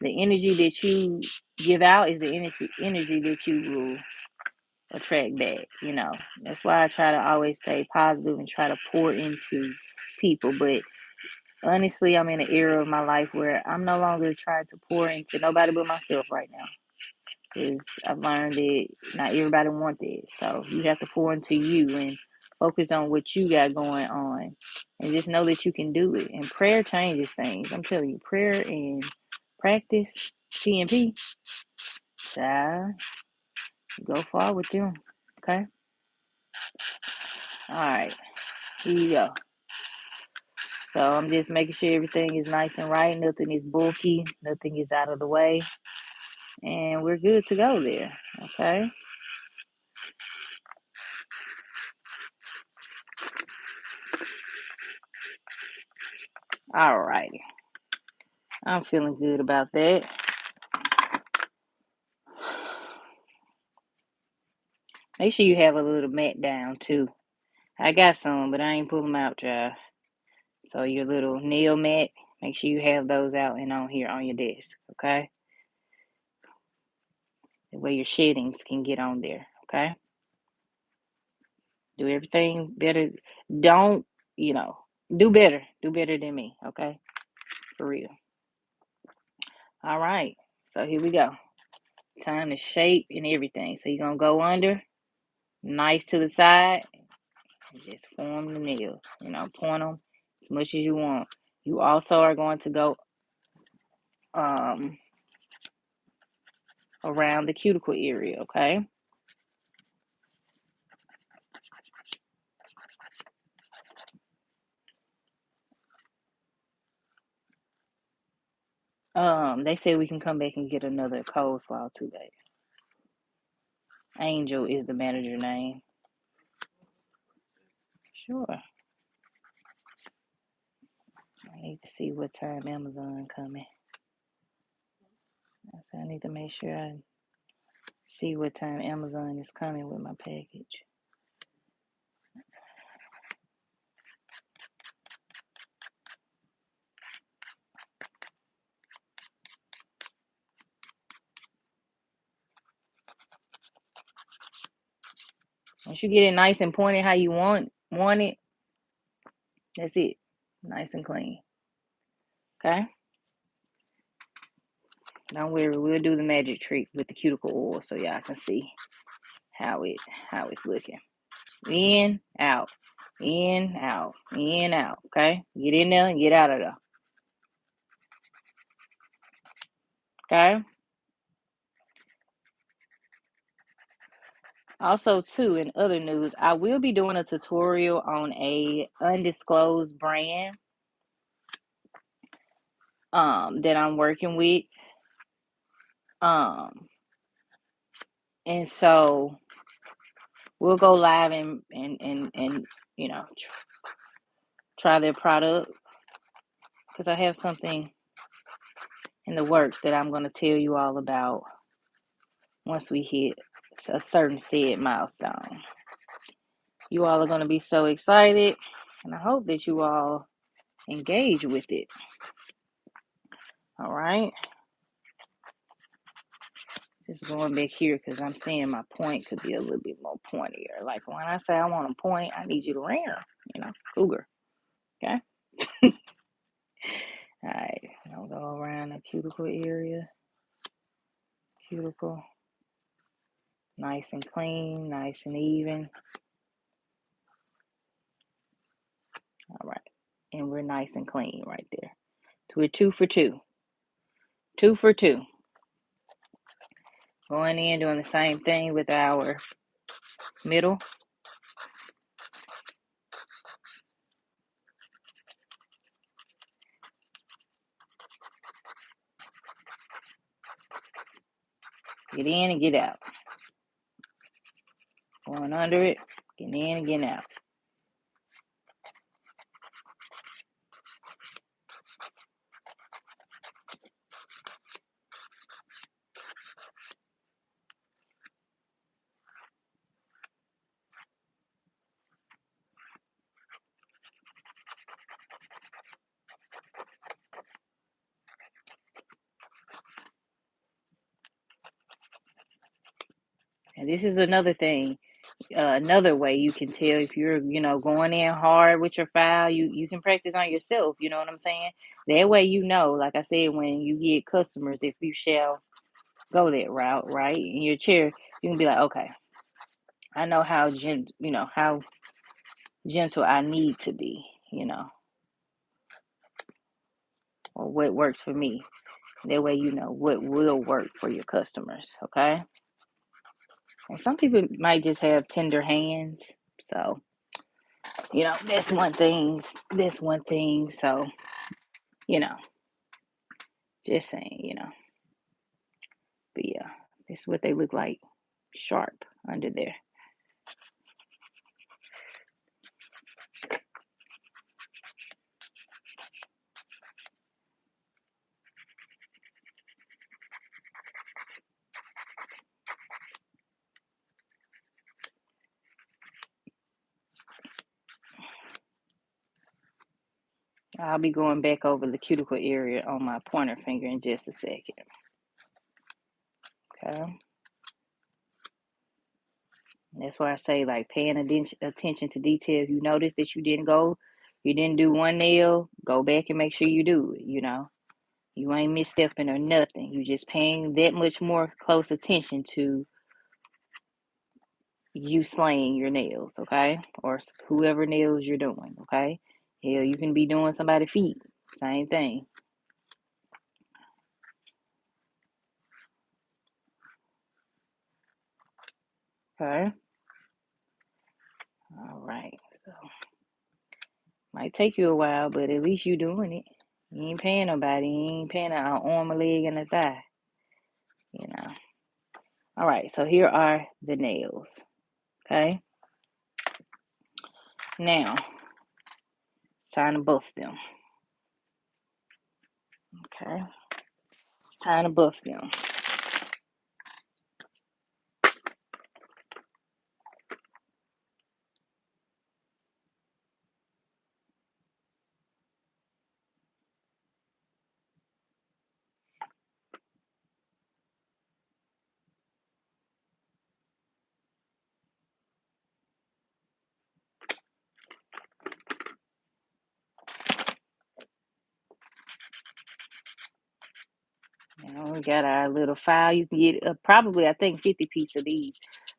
the energy that you give out is the energy that you will attract back. That's why I try to always stay positive and try to pour into people. But honestly, I'm in an era of my life where I'm no longer trying to pour into nobody but myself right now. Because I've learned that not everybody wants it. So you have to pour into you and focus on what you got going on. And just know that you can do it. And prayer changes things. I'm telling you, prayer and practice, TMP, child, go far with them. Okay? All right. Here you go. So I'm just making sure everything is nice and right. Nothing is bulky. Nothing is out of the way. And we're good to go there. Okay? All righty. I'm feeling good about that. Make sure you have a little mat down too. I got some, but I ain't pull them out, y'all. So your little nail mat, make sure you have those out and on here on your desk, okay? The way your sheddings can get on there, okay? Do everything better. Don't, do better. Do better than me, okay? For real. All right. So here we go. Time to shape and everything. So you're going to go under, nice to the side, and just form the nails. Point them as much as you want. You also are going to go around the cuticle area, okay? They said we can come back and get another coleslaw today. Angel is the manager name. Sure. I need to see what time Amazon coming. So I need to make sure I See what time Amazon is coming with my package. Once you get it nice and pointed how you want it, that's it. Nice and clean. Okay? Don't worry, we'll do the magic trick with the cuticle oil so y'all can see how it's looking. In, out, in, out, in, out. Okay? Get in there and get out of there. Okay? Also, too, in other news, I will be doing a tutorial on a undisclosed brand that I'm working with. And so we'll go live and you know, try their product, because I have something in the works that I'm going to tell you all about once we hit a certain said milestone. You all are going to be so excited, and I hope that you all engage with it. All right. Just going back here because I'm seeing my point could be a little bit more pointier. Like when I say I want a point, I need you to ram, cougar. Okay. All right. I'll go around the cuticle area. Cuticle. Nice and clean, nice and even. All right. And we're nice and clean right there. So we're 2 for 2. 2 for 2. Going in, doing the same thing with our middle. Get in and get out. Going under it, getting in and getting out. And this is another thing. Another way you can tell if you're, going in hard with your file. You can practice on yourself. You know what I'm saying? That way, like I said, when you get customers, if you shall go that route, right, in your chair, you can be like, okay, I know how how gentle I need to be, or what works for me. That way, you know what will work for your customers. Okay. And some people might just have tender hands, so that's one thing. That's one thing. So you know, just saying, But yeah, this is what they look like, sharp under there. I'll be going back over the cuticle area on my pointer finger in just a second. Okay. That's why I say, like, paying attention to detail. If you notice that you didn't do one nail, go back and make sure you do it. You ain't misstepping or nothing. You just paying that much more close attention to you slaying your nails, okay? Or whoever nails you're doing, okay? Hell, you can be doing somebody's feet. Same thing. Okay. All right. So might take you a while, but at least you doing it. You ain't paying nobody. You ain't paying an arm, a leg, and a thigh. All right. So here are the nails. Okay. Now it's time to buff them. Okay. It's time to buff them. We got our little file. You can get probably, I think, 50 pieces of these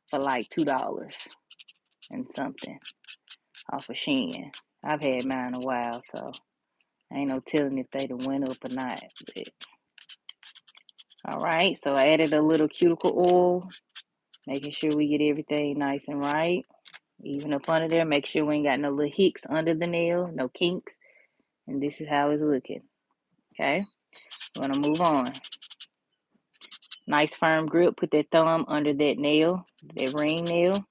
for like $2 and something off of Shein. I've had mine a while, so I ain't no telling if they done went up or not. But, all right, so I added a little cuticle oil, making sure we get everything nice and right. Even up under there, make sure we ain't got no little hicks under the nail, no kinks. And this is how it's looking. Okay, we're gonna move on. Nice firm grip. Put that thumb under that nail, that ring nail.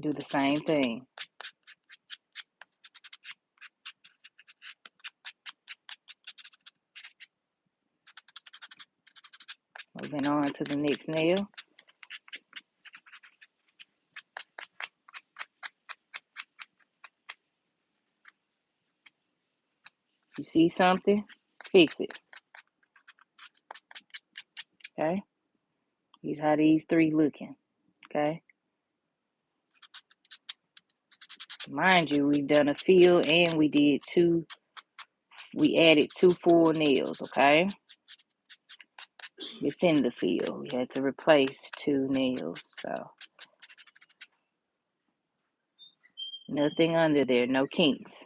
Do the same thing. Moving on to the next nail. You see something? Fix it. Okay. Here's how these three looking. Okay. Mind you, we've done a fill and we added two full nails, okay? Within the fill, we had to replace two nails, so nothing under there, no kinks.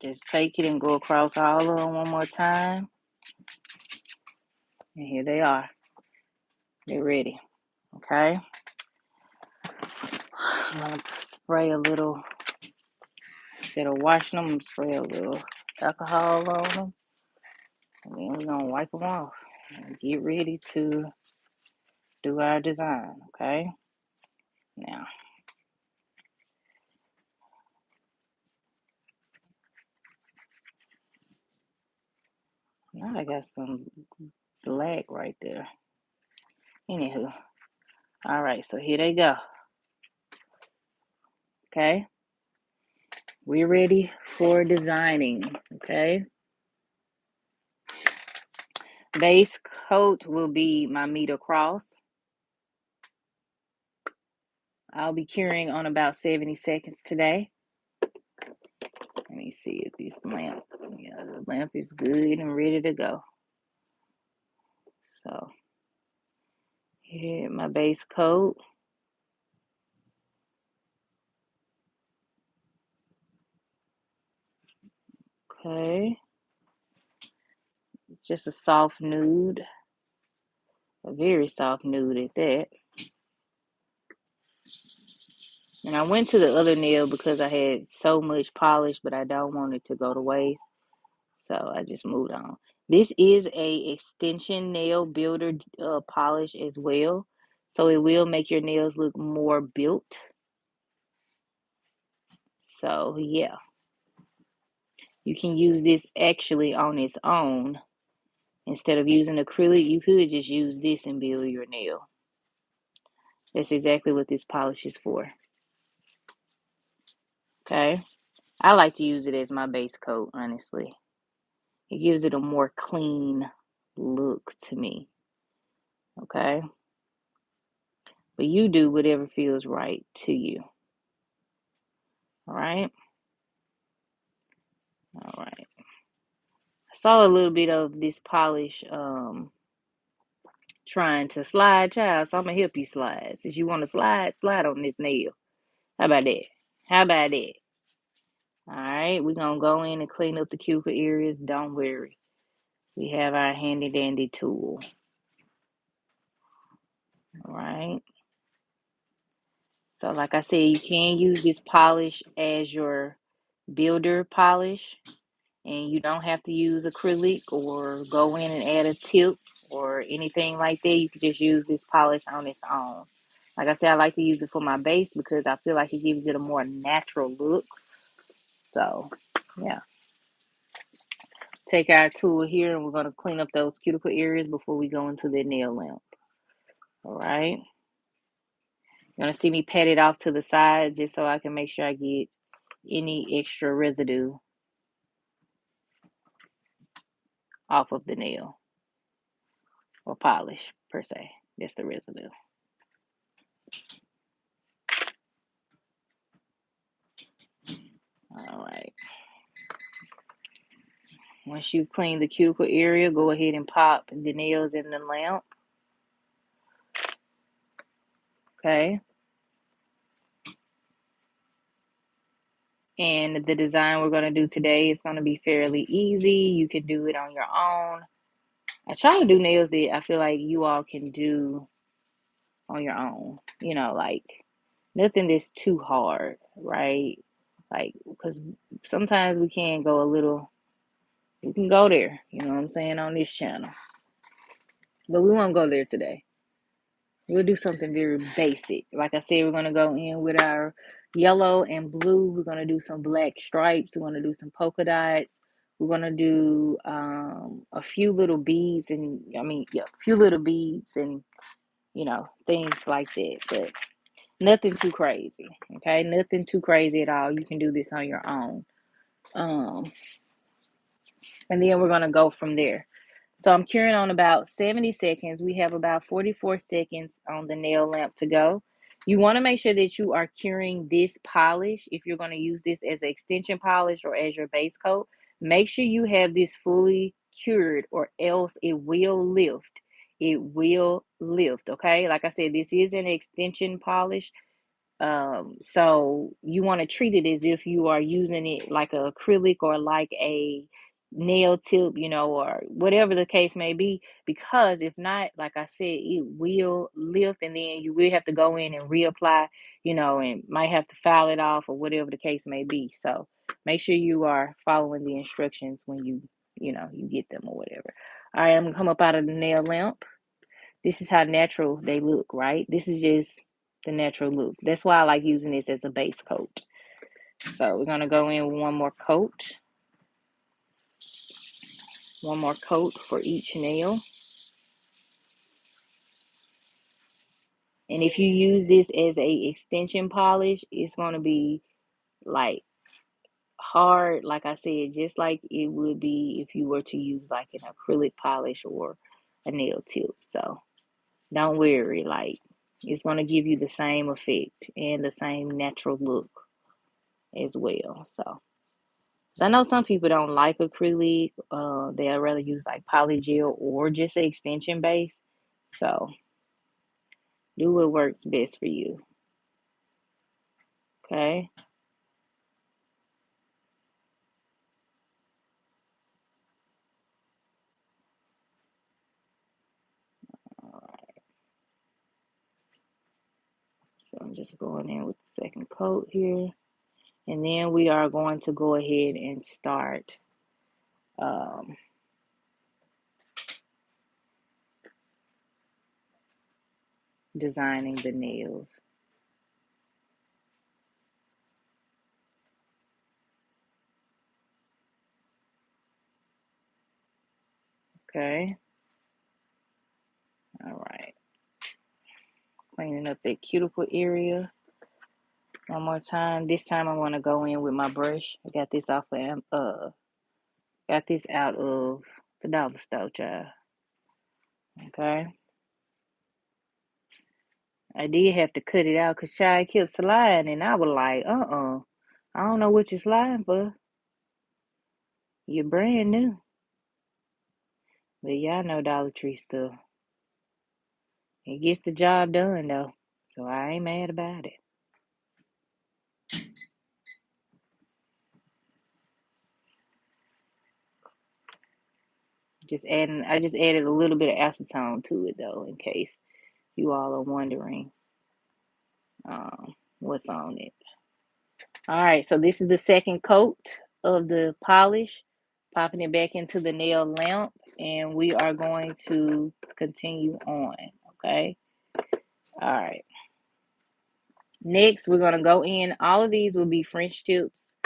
Just take it and go across all of them one more time. And here they are. They're ready, okay? I'm gonna spray a little, instead of washing them, spray a little alcohol on them. And then we're gonna wipe them off and get ready to do our design, okay? Now I got some black right there. Anywho, all right, so here they go. Okay, we're ready for designing. Okay, base coat will be my meter cross. I'll be curing on about 70 seconds today. Let me see if this lamp, yeah, the lamp is good and ready to go. So here, my base coat. Okay, it's just a soft nude, a very soft nude at that. And I went to the other nail because I had so much polish, but I don't want it to go to waste. So I just moved on. This is a extension nail builder polish as well. So it will make your nails look more built. So yeah, you can use this actually on its own. Instead of using acrylic, you could just use this and build your nail. That's exactly what this polish is for. Okay. I like to use it as my base coat, honestly. It gives it a more clean look to me. Okay. But you do whatever feels right to you. All right. All right. I saw a little bit of this polish trying to slide, child. So I'm gonna help you slide. Since you want to slide on this nail. How about that? How about that? All right, we're gonna go in and clean up the cuticle areas. Don't worry. We have our handy dandy tool. All right. So like I said, you can use this polish as your builder polish. And you don't have to use acrylic or go in and add a tip or anything like that. You can just use this polish on its own. Like I said, I like to use it for my base because I feel like it gives it a more natural look. So, yeah. Take our tool here and we're going to clean up those cuticle areas before we go into the nail lamp. All right. You're going to see me pat it off to the side just so I can make sure I get any extra residue. off of the nail, or polish per se. That's the residue. All right. Once you clean the cuticle area, go ahead and pop the nails in the lamp. Okay. And the design we're going to do today is going to be fairly easy. You can do it on your own. I try to do nails that I feel like you all can do on your own. You know, like nothing that's too hard, right? Like, because sometimes we can go a little, we can go there, you know what I'm saying, on this channel. But we won't go there today. We'll do something very basic. Like I said, we're going to go in with our yellow and blue. We're going to do some black stripes. We're going to do some polka dots. We're going to do a few little beads and, a few little beads and, things like that. But nothing too crazy, okay? Nothing too crazy at all. You can do this on your own. And then we're going to go from there. So I'm curing on about 70 seconds. We have about 44 seconds on the nail lamp to go. You want to make sure that you are curing this polish. If you're going to use this as an extension polish or as your base coat, make sure you have this fully cured or else it will lift. It will lift, okay? Like I said, this is an extension polish. So you want to treat it as if you are using it like a acrylic or like a nail tip, or whatever the case may be, because if not, like I said, it will lift and then you will have to go in and reapply, and might have to file it off or whatever the case may be. So make sure you are following the instructions when you get them or whatever. All right, I'm gonna come up out of the nail lamp. This is how natural they look, right? This is just the natural look. That's why I like using this as a base coat. So we're going to go in with one more coat. One more coat for each nail. And if you use this as a extension polish, it's going to be like hard, like I said, just like it would be if you were to use like an acrylic polish or a nail tip. So don't worry, like it's going to give you the same effect and the same natural look as well. So I know some people don't like acrylic. They'll rather use like polygel or just an extension base. So do what works best for you. Okay. All right. So I'm just going in with the second coat here. And then we are going to go ahead and start designing the nails. Okay. All right. Cleaning up that cuticle area one more time. This time I want to go in with my brush. I got this off of got this out of the dollar store, child. Okay. I did have to cut it out because child kept sliding, and I was like, I don't know what you're sliding for. You're brand new. But y'all know Dollar Tree stuff. It gets the job done, though. So I ain't mad about it. I just added a little bit of acetone to it, though, in case you all are wondering what's on it. All right, so this is the second coat of the polish, popping it back into the nail lamp, and we are going to continue on, okay? All right. Next, we're going to go in. All of these will be French tips,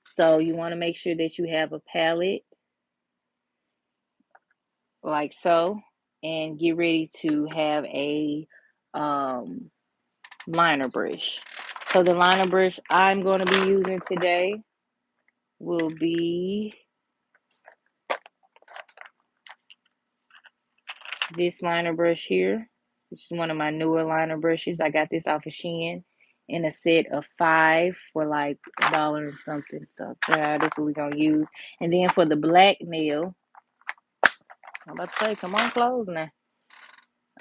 so you want to make sure that you have a palette like so, and get ready to have a liner brush. So the liner brush I'm going to be using today will be this liner brush here, which is one of my newer liner brushes. I got this off of Shein in a set of 5 for like $1 and something. So yeah, this is what we're gonna use. And then for the black nail, I'm about to say, come on, close now.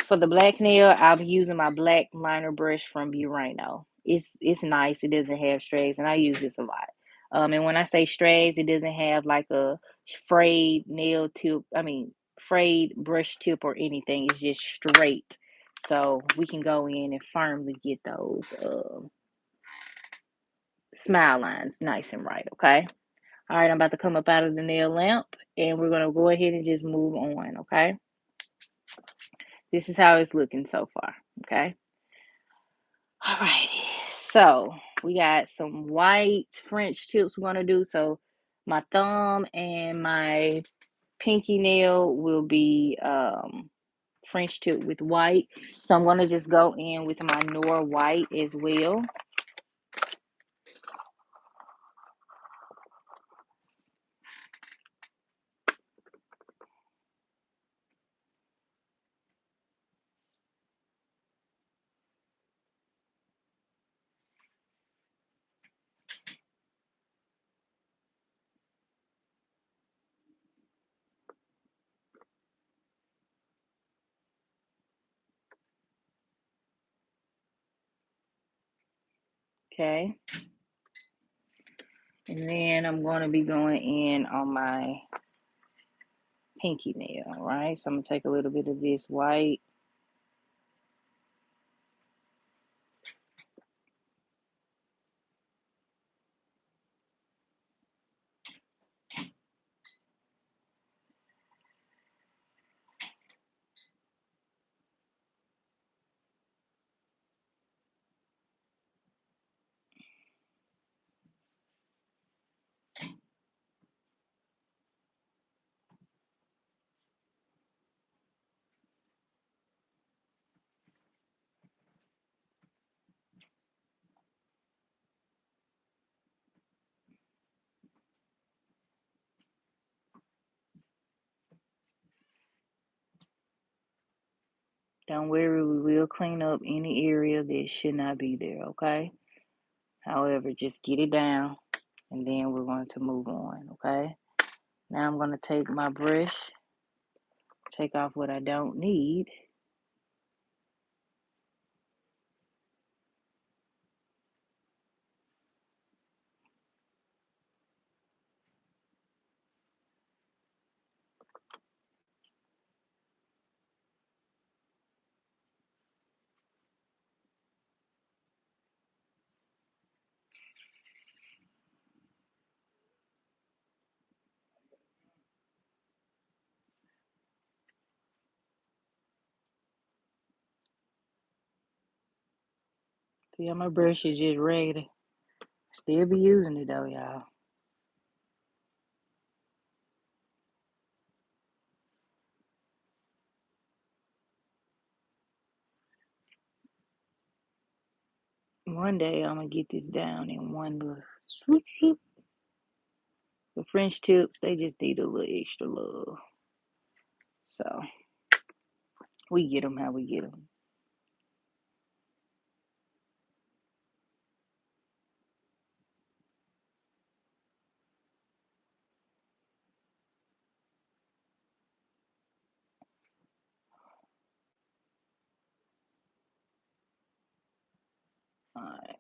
For the black nail, I'll be using my black liner brush from Burano. It's nice. It doesn't have strays, and I use this a lot. And when I say strays, it doesn't have like a frayed nail tip. I mean, frayed brush tip or anything. It's just straight. So we can go in and firmly get those smile lines nice and right. Okay. All right. I'm about to come up out of the nail lamp, and we're gonna go ahead and just move on. Okay. This is how it's looking so far. Okay. All righty. So we got some white French tips we're gonna do. So my thumb and my pinky nail will be French tip with white. So I'm gonna just go in with my Nor white as well. Okay. And then I'm gonna be going in on my pinky nail, all right? So I'm gonna take a little bit of this white. Don't worry, we will clean up any area that should not be there, okay? However, just get it down and then we're going to move on, okay? Now I'm going to take my brush, take off what I don't need. See how my brush is just ready. Still be using it though, y'all. One day I'm going to get this down in one little swoop, swoop. The French tips, they just need a little extra love. So we get them how we get them. All right.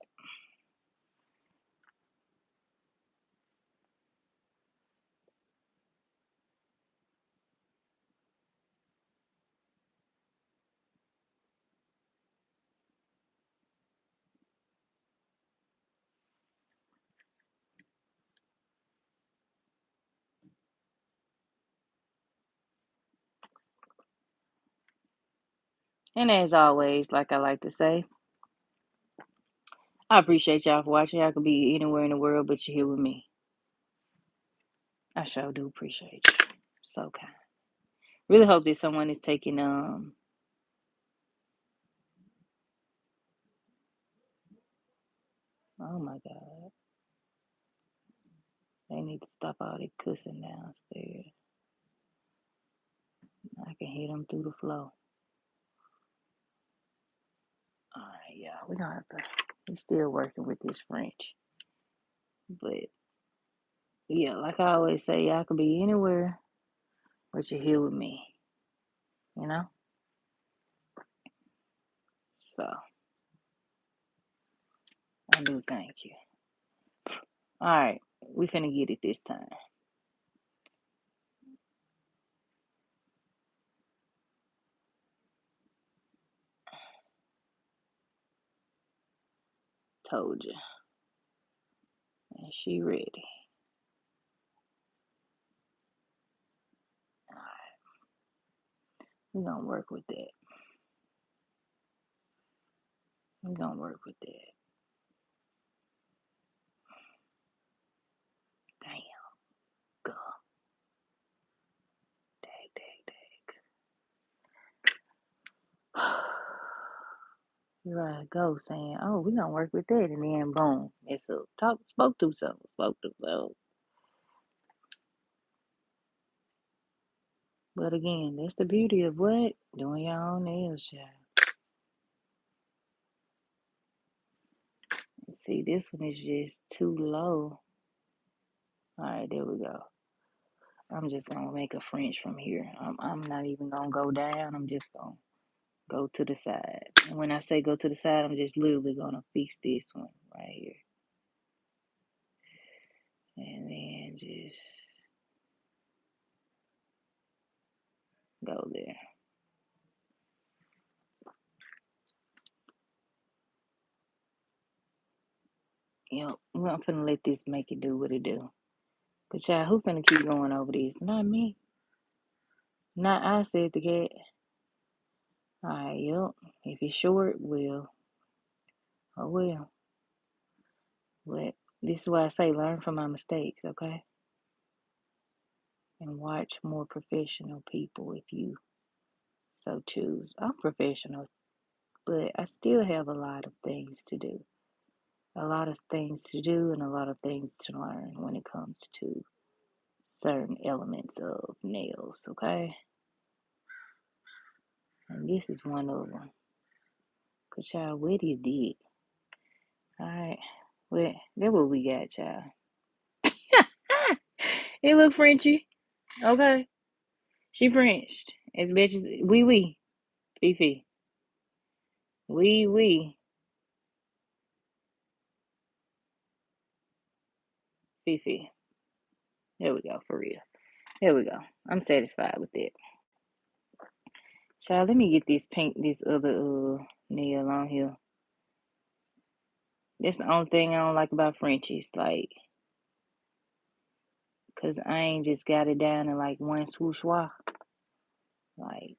And as always, like I like to say, I appreciate y'all for watching. I could be anywhere in the world, but you're here with me. I sure do appreciate you. So kind. Really hope that someone is taking oh my God. They need to stop all that cussing downstairs. I can hit them through the flow. All right, yeah, we gonna have to. We still working with this French, but yeah, like I always say, y'all could be anywhere, but you're here with me. You know. So I do thank you. All right, we finna get it this time. Told you. And she ready. All right, we gonna work with that. We gonna work with that. Damn, go. Dag. Here I go saying, "Oh, we gonna work with that," and then boom, it's a spoke to something, spoke to something. But again, that's the beauty of what doing your own nails, child. See, this one is just too low. All right, there we go. I'm just gonna make a French from here. I'm not even gonna go down. I'm just gonna go to the side. And when I say go to the side, I'm just literally gonna fix this one right here, and then just go there. Yep, well, I'm finna let this make it do what it do. Cause child, who finna keep going over this? Not me. Not I said the cat. Alright, yep. If it's short, well, oh well. But this is why I say learn from my mistakes, okay? And watch more professional people if you so choose. I'm professional, but I still have a lot of things to do. A lot of things to do and a lot of things to learn when it comes to certain elements of nails, okay? And this is one of them. Cause child, what is it? Alright. Well, that's what we got, child. It look Frenchy. Okay. She Frenched. As bitches we. Fifi. We. Fifi. There we go, for real. There we go. I'm satisfied with that. Child, let me get this other nail on here. That's the only thing I don't like about Frenchies, like, cause I ain't just got it down in like one swooshoir. Like,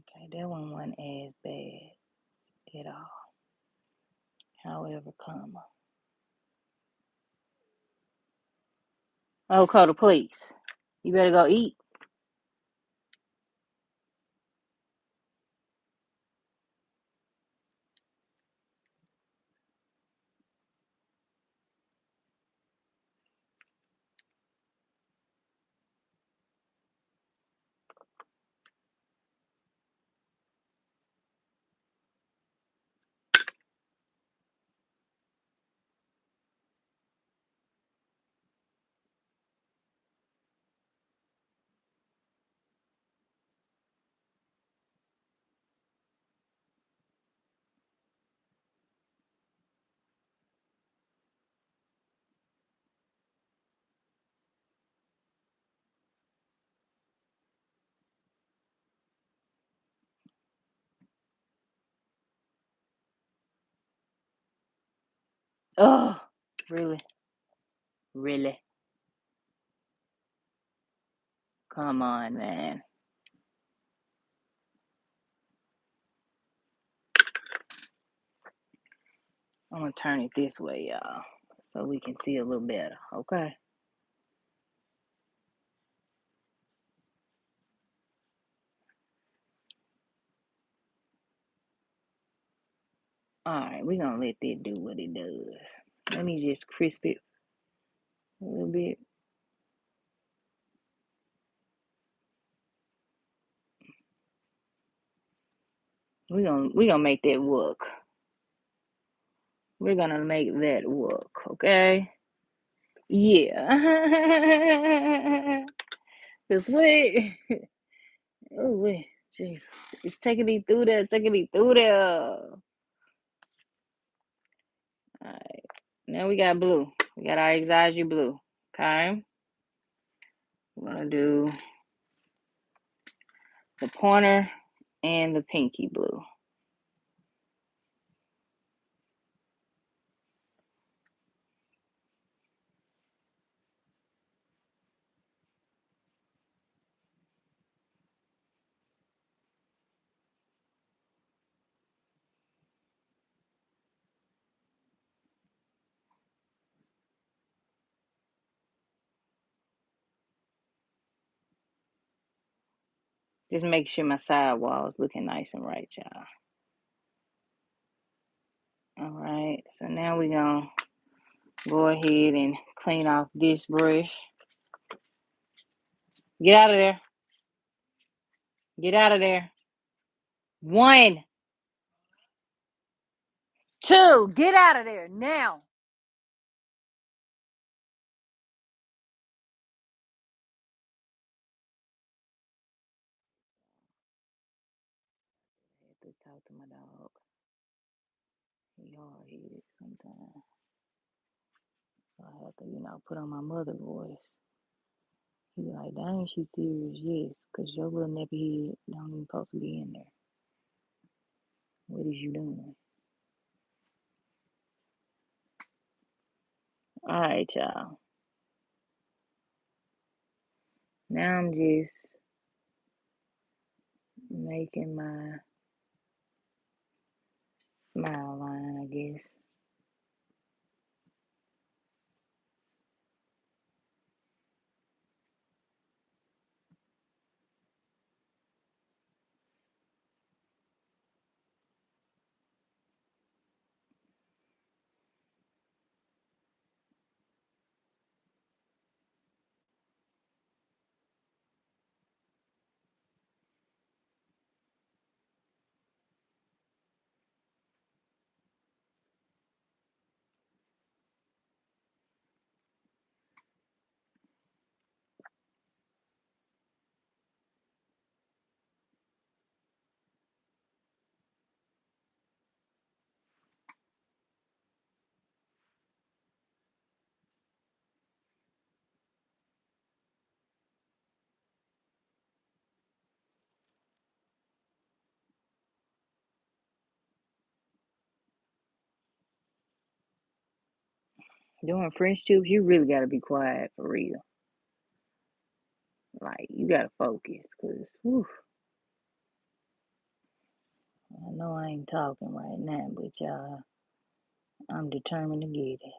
okay, that one wasn't as bad at all. However, comma. Oh, Coda, please. You better go eat. Oh, really? Really? Come on, man. I'm gonna turn it this way, y'all, so we can see a little better, okay? Alright, we're gonna let that do what it does. Let me just crisp it a little bit. We're gonna make that work. We're gonna make that work, okay? Yeah. Cause wait. Oh wait, Jesus. It's taking me through there, taking me through there. Alright. Now we got blue. We got our Exage blue. Okay. We're gonna do the pointer and the pinky blue. Just make sure my sidewall is looking nice and right, y'all. Alright, so now we're gonna go ahead and clean off this brush. Get out of there. Get out of there. 1, 2, get out of there now. I have to talk to my dog. He hard-headed sometimes. So I have to, put on my mother voice. He be like, dang, she serious? Yes, because your little nappy head don't even supposed to be in there. What is you doing? Alright, y'all. Now I'm just making my smile line, I guess. Doing French tips, you really gotta be quiet for real. Like, you gotta focus, because, whew, I know I ain't talking right now, but y'all, I'm determined to get it.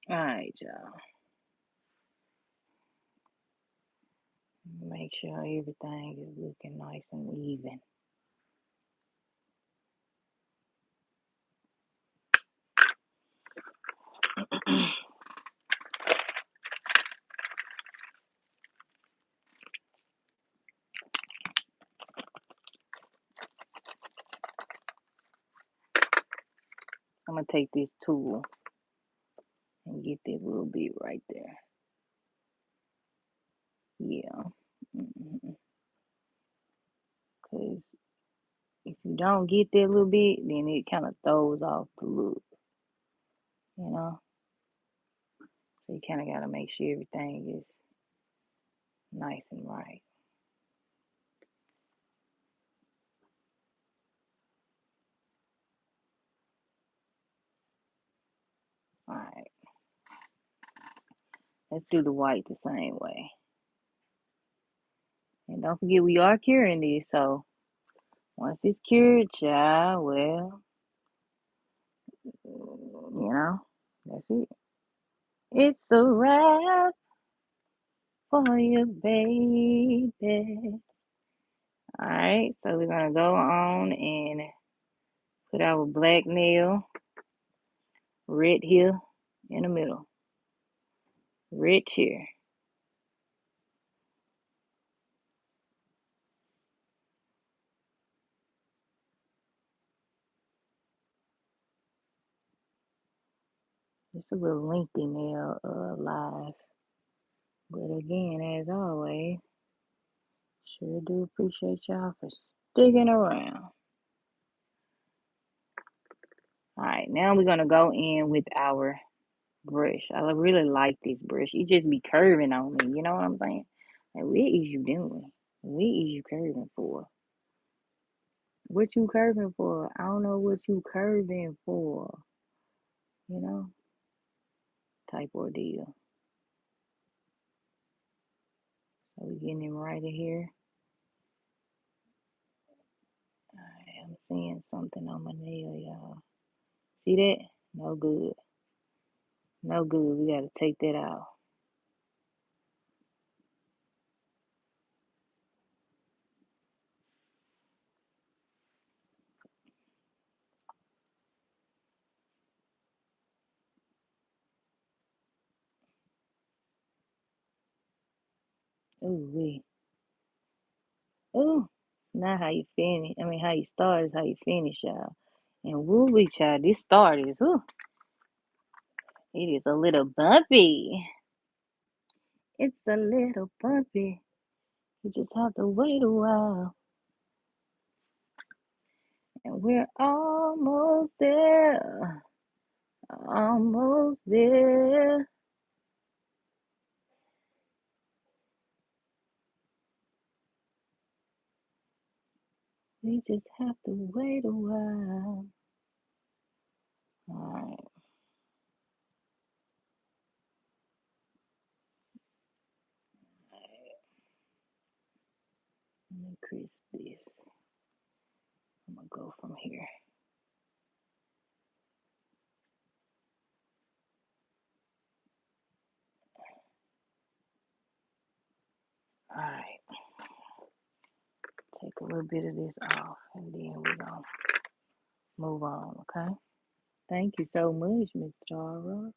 Alright, y'all. Make sure everything is looking nice and even. I'm going to take this tool and get that little bit right there. Yeah. Because if you don't get that little bit, then it kind of throws off the look, you know? So you kind of got to make sure everything is nice and right. All right. Let's do the white the same way. And don't forget, we are curing this, so once it's cured, child, well, you know, that's it. It's a wrap for you, baby. All right, so we're going to go on and put our black nail right here in the middle, right here. It's a little lengthy nail live, but again, as always, sure do appreciate y'all for sticking around. All right, now we're going to go in with our brush. I really like this brush. It just be curving on me, you know what I'm saying? Like, what is you doing? What is you curving for? What you curving for? I don't know what you curving for, you know? Type ordeal. So we getting him right in here. Alright, I'm seeing something on my nail, y'all. See that? No good. No good. We gotta take that out. Ooh wee. Ooh. It's not how you finish. I mean, how you start is how you finish, y'all. And woo wee, child. This start is, ooh. It is a little bumpy. It's a little bumpy. You just have to wait a while. And we're almost there. Almost there. We just have to wait a while. Alright. Let me crisp this. I'm gonna go from here. Alright. Take a little bit of this off and then we're gonna move on, okay? Thank you so much, Miss Tara.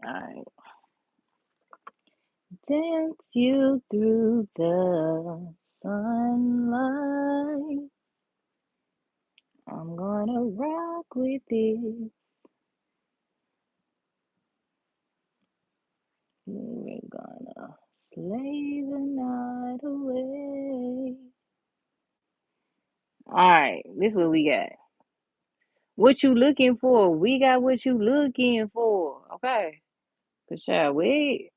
Alright. Dance you through the sunlight. I'm gonna rock with this. We're gonna slay the night away. Alright, this is what we got. What you looking for? We got what you looking for. Okay. Cause child, wait.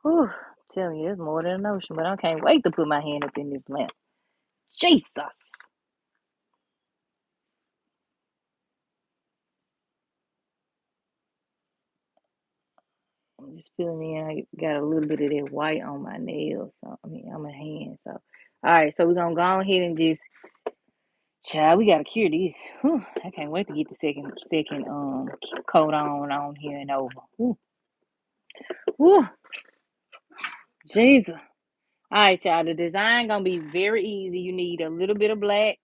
Whew, telling you, it's more than an ocean, but I can't wait to put my hand up in this lamp. Jesus. I'm just feeling I got a little bit of that white on my nails, so on my hands. So, all right, so we're gonna go ahead and just, child, we gotta cure these. Whew, I can't wait to get the second coat on here and over. Whew, whew, Jesus. All right, y'all. The design gonna be very easy. You need a little bit of black.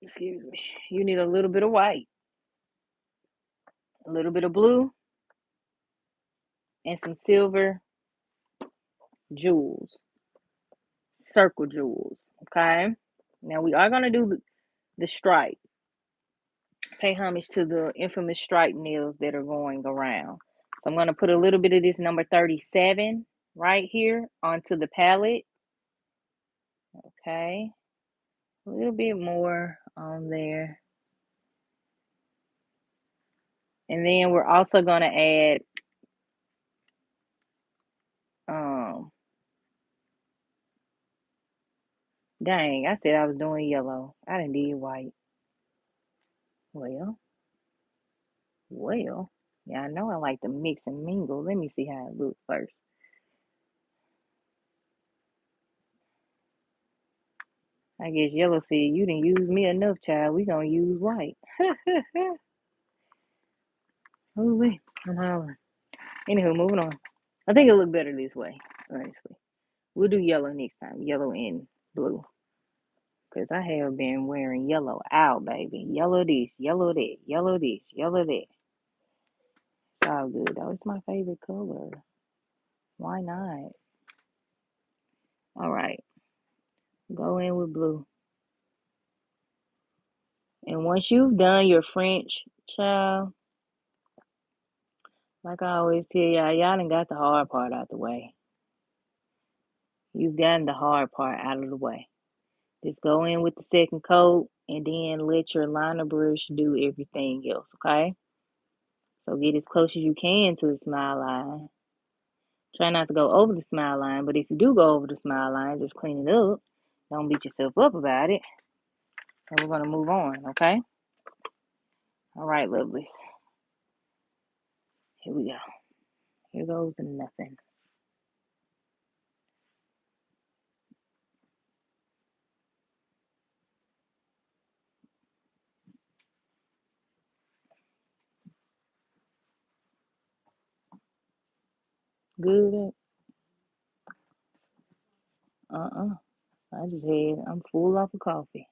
Excuse me. You need a little bit of white, a little bit of blue, and some silver jewels, circle jewels. Okay. Now we are gonna do the stripe. Pay homage to the infamous stripe nails that are going around. So I'm gonna put a little bit of this number 37 right here onto the palette. Okay. A little bit more on there. And then we're also gonna add dang, I said I was doing yellow. I didn't do white. Well, well. Yeah, I know I like to mix and mingle. Let me see how it looks first. I guess yellow said you didn't use me enough, child. We gonna use white. Oh wait, I'm hollering. Anywho, moving on. I think it'll look better this way, honestly. We'll do yellow next time. Yellow and blue. Because I have been wearing yellow out, baby. Yellow this, yellow that, yellow this, yellow that. It's all good, though. It's my favorite color. Why not? All right. Go in with blue. And once you've done your French, child, like I always tell y'all done got the hard part out the way. You've gotten the hard part out of the way. Just go in with the second coat and then let your liner brush do everything else, okay? So get as close as you can to the smile line. Try not to go over the smile line, but if you do go over the smile line, just clean it up. Don't beat yourself up about it. And we're going to move on, okay? All right, lovelies. Here we go. Here goes nothing. Good. I'm full off of coffee.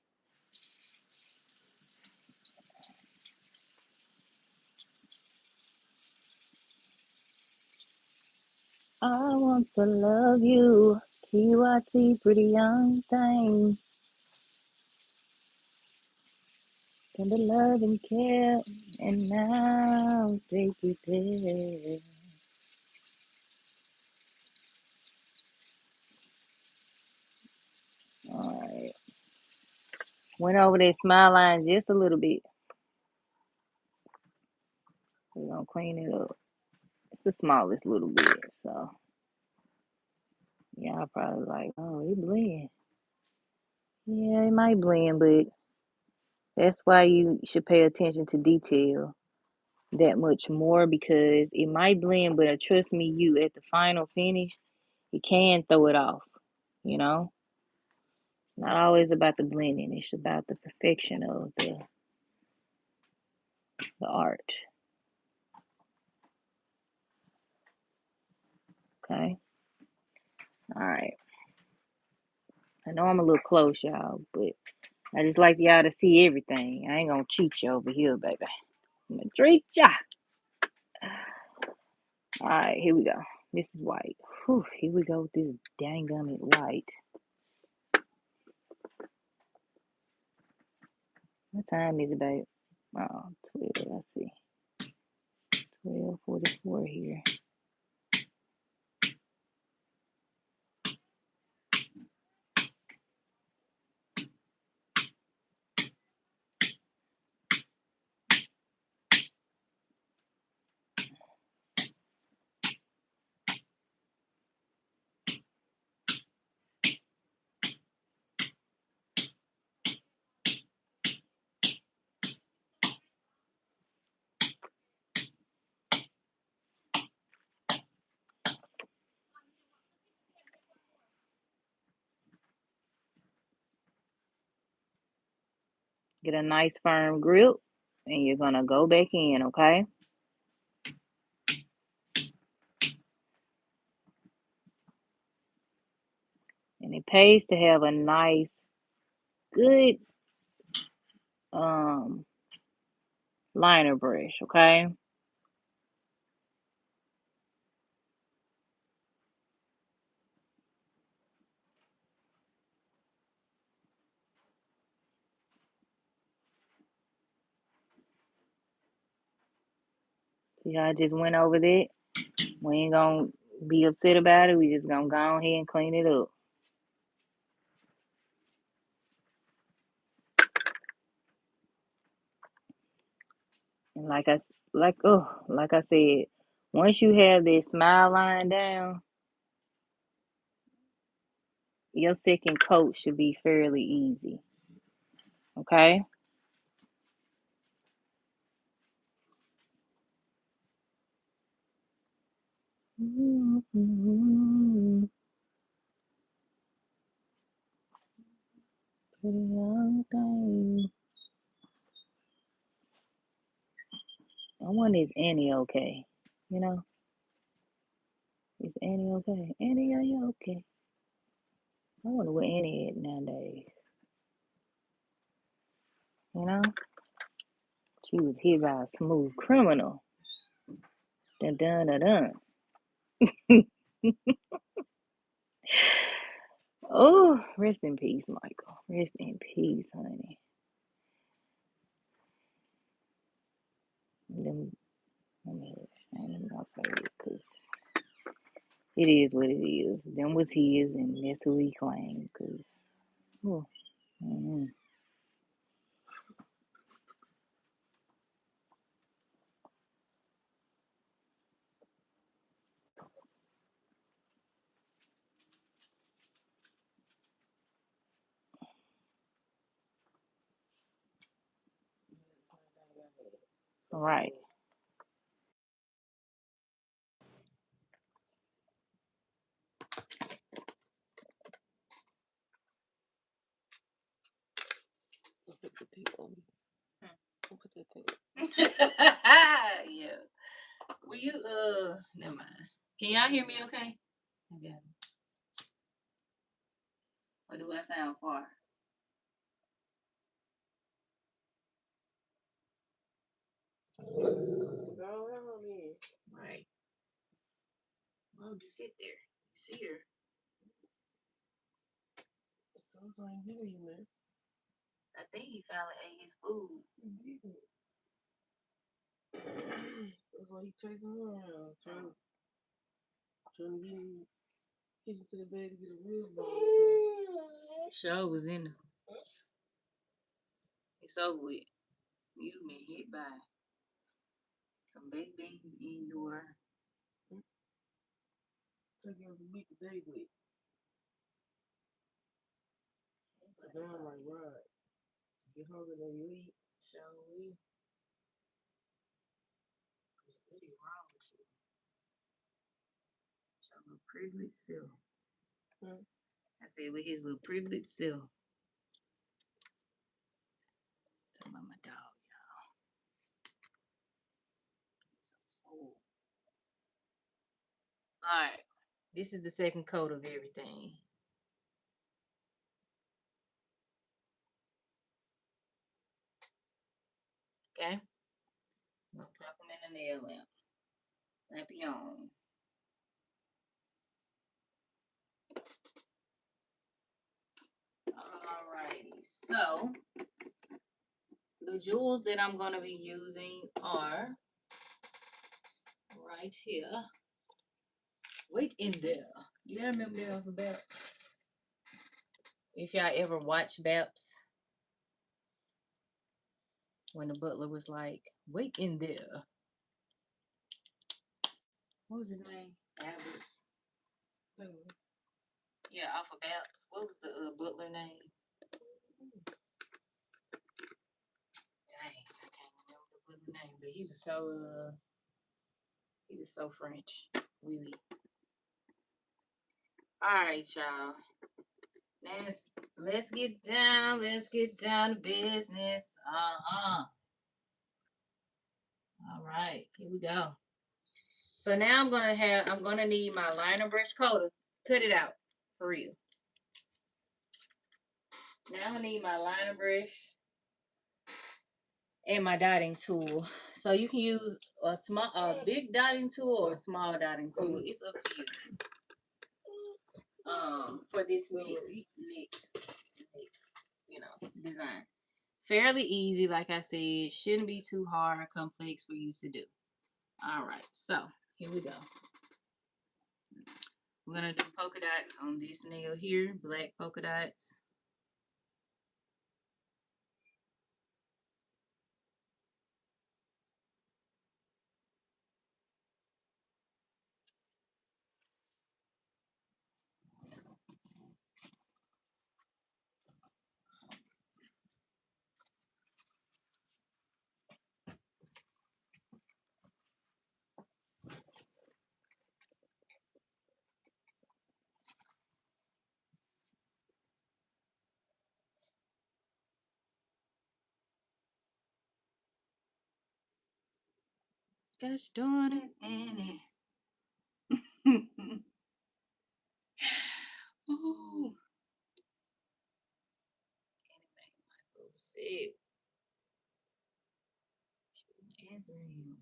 I want to love you, PYT, pretty young thing. Send the love and care, and now take you there. All right. Went over that smile line just a little bit. We're going to clean it up. It's the smallest little bit, so y'all probably like, oh, it blend. Yeah, it might blend, but that's why you should pay attention to detail that much more because it might blend, but trust me, you at the final finish, you can throw it off, you know? It's not always about the blending, it's about the perfection of the art. Okay? All right. I know I'm a little close, y'all, but I just like y'all to see everything. I ain't gonna cheat you over here, baby. I'm gonna treat ya. All right, here we go. This is white. Whew, here we go with this dang-gummit white. What time is it, babe? Oh, 12, let's see. 12:44 here. Get a nice firm grip, and you're gonna go back in, okay? And it pays to have a nice, good liner brush, okay? See how I just went over that? We ain't gonna be upset about it. We just gonna go ahead and clean it up. And like I said, once you have this smile line down, your second coat should be fairly easy. Okay? Pretty young thing. I wonder is Annie okay? You know? Is Annie okay? Annie, are you okay? I wonder where Annie at nowadays. You know? She was hit by a smooth criminal. Dun dun dun dun. Oh, rest in peace, Michael. Rest in peace, honey. Them, I ain't even gonna say it because it is what it is. Them was his, and that's who he claimed. Cause, oh, mm-hmm. All right. Put the tape on me. Put the tape. Yeah. Will you never mind. Can y'all hear me okay? Okay. Or do I sound far? Right. Why would you sit there? You see her. I ain't hear you, man. I think he finally ate his food. That's why he chasing me around, trying to get in the kitchen to the bed to get a real ball. Show was in there. It's over with. You've been hit by some baked beans in your. Take it as a week today, but so now I'm like, right. Get hungry, then you eat. So we. What's really wrong with you? Your little privileged self. I said with his little privileged self. Talking about my dog, y'all. So spoiled. Alright. This is the second coat of everything. Okay? I'm gonna plug them in the nail lamp. Lampy on. Alrighty. So the jewels that I'm gonna be using are right here. Wait in there. You remember that for Baps? If y'all ever watched Baps, when the butler was like, "Wait in there." What was his name? Albert. Yeah, off of Baps. What was the butler name? Dang, I can't remember the butler name, but he was so French. Oui, oui. All right, y'all. Let's get down. Let's get down to business. All right, here we go. So now I'm gonna need my liner brush coater. Cut it out for real. Now I need my liner brush and my dotting tool. So you can use a big dotting tool or a small dotting tool. It's up to you. For this next, design. Fairly easy, like I said. Shouldn't be too hard or complex for you to do. All right, so here we go. We're gonna do polka dots on this nail here, black polka dots. Gosh darn it, Annie. Ooh. Annie Michael sick. Israel.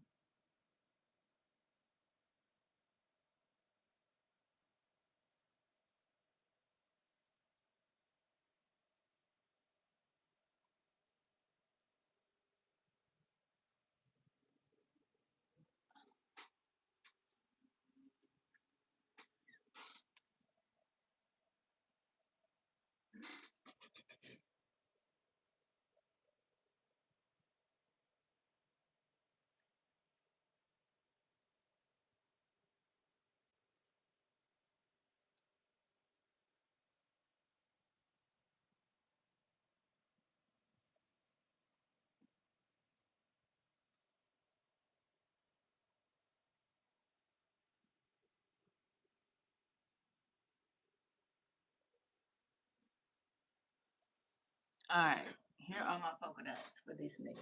All right, here are my polka dots for this nail.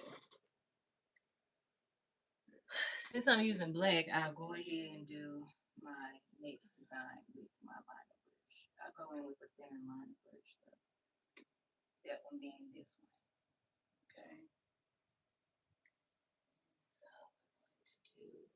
Since I'm using black, I'll go ahead and do my next design with my liner brush. I'll go in with a thinner liner brush, though. That one being this one. Okay. So I'm going to do.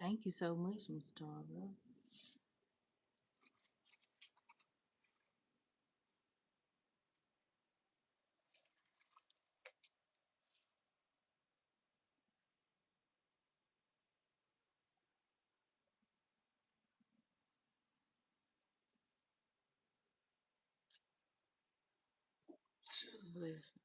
Thank you so much, Miss Tara. Wish.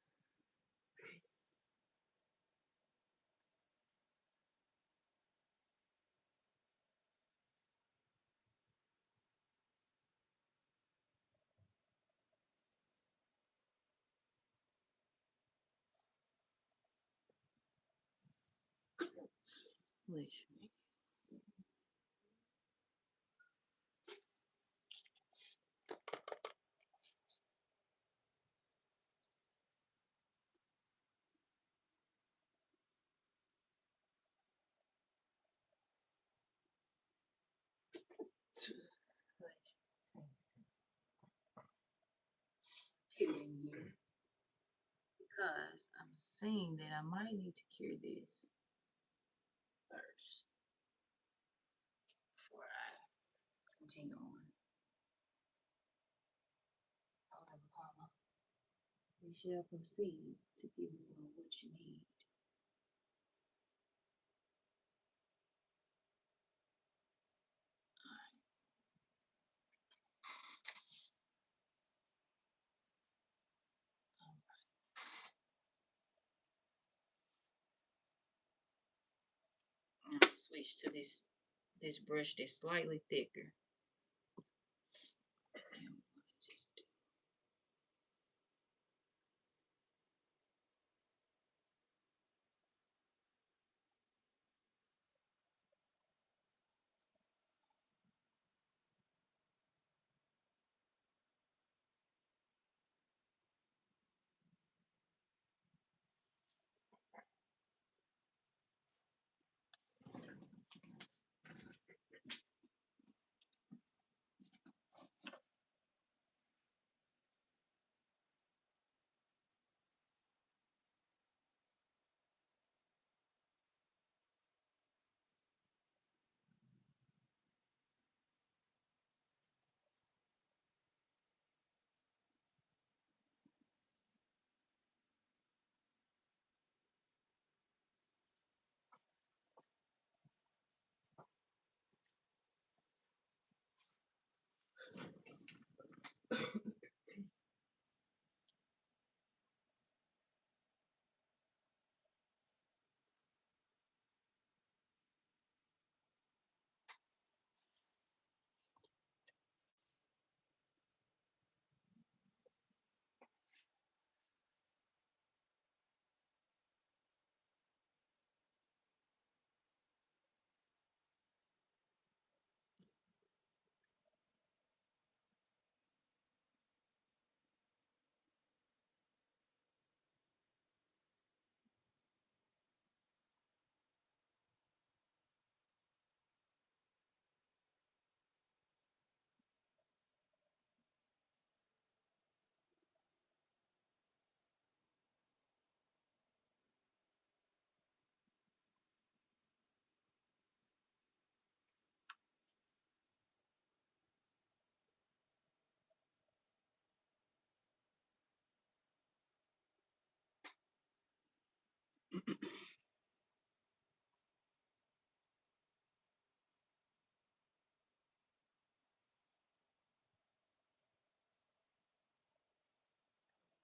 because I'm seeing that I might need to cure this first before I continue on. However, comma, we shall proceed to give you what you need. I'm gonna switch to this brush that's slightly thicker. And just do.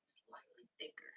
Slightly thicker.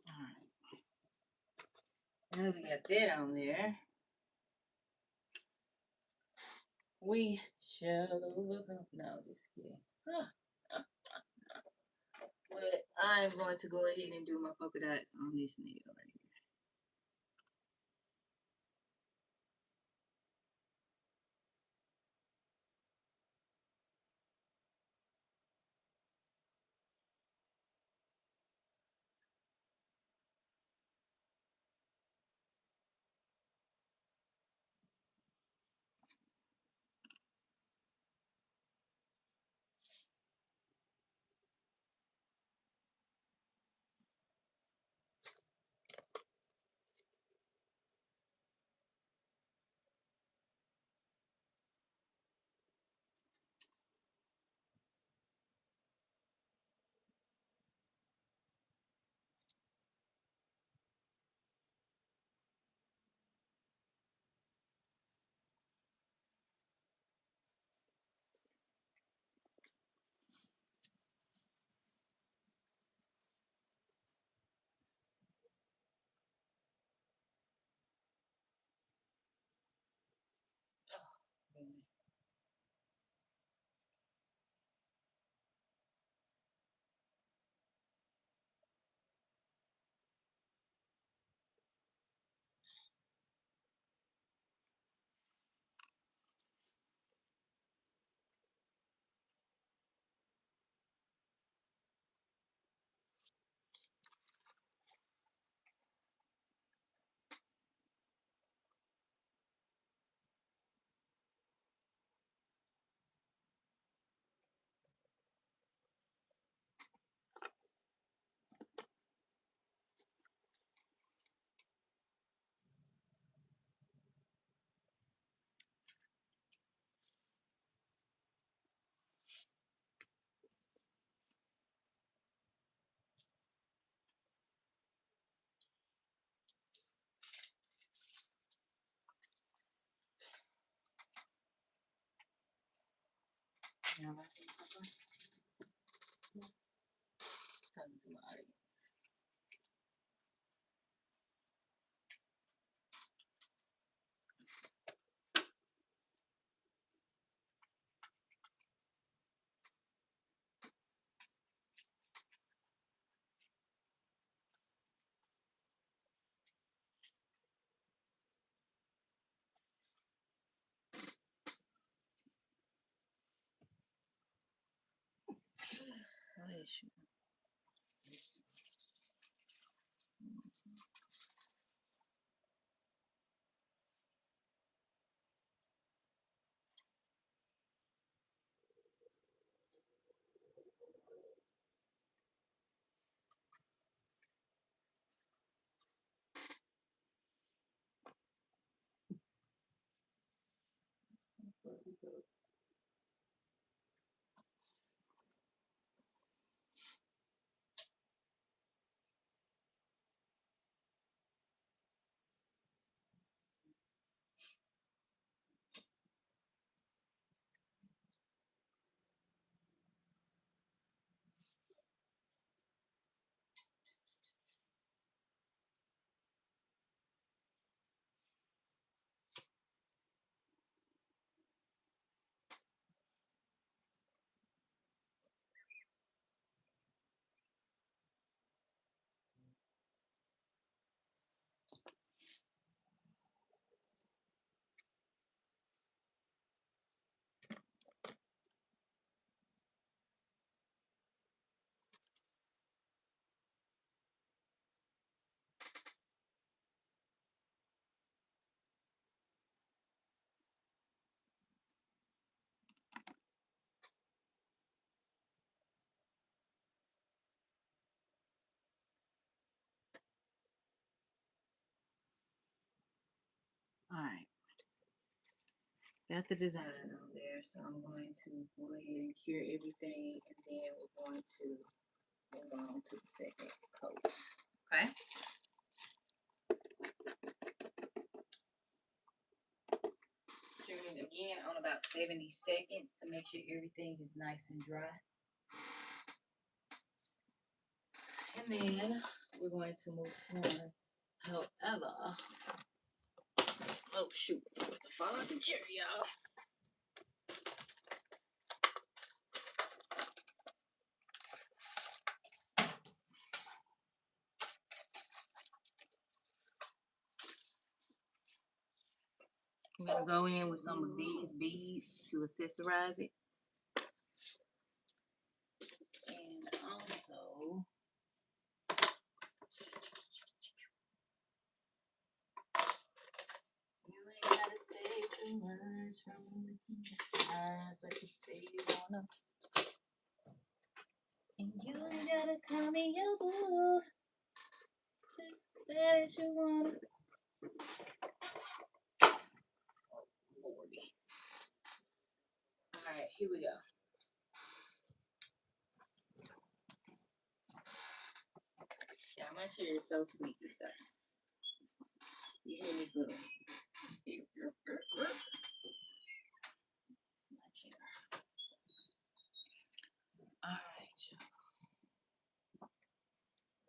All right. Now we got that on there. We shall look up. No, just kidding. But I'm going to go ahead and do my polka dots on this nail right here. Talking to my audience. Bless you. All right. Got the design on there, so I'm going to go ahead and cure everything, and then we're going to move on to the second coat. Okay. Curing again on about 70 seconds to make sure everything is nice and dry. And then we're going to move on. However, oh shoot, I'm about to fall out the chair, y'all. I'm gonna go in with some of these beads to accessorize it. And also, you ain't gotta say too much from the eyes like you say you wanna. And you ain't gotta call me your boo, just as bad as you wanna. Lordy. Alright, here we go. Yeah, my chair is so squeaky, so you hear this little. It's my chair. Alright, y'all.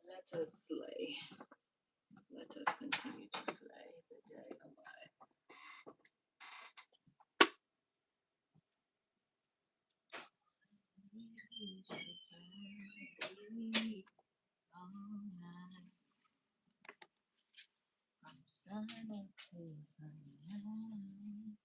Let us slay. Let us continue to slay the day of life. From sun up to sundown.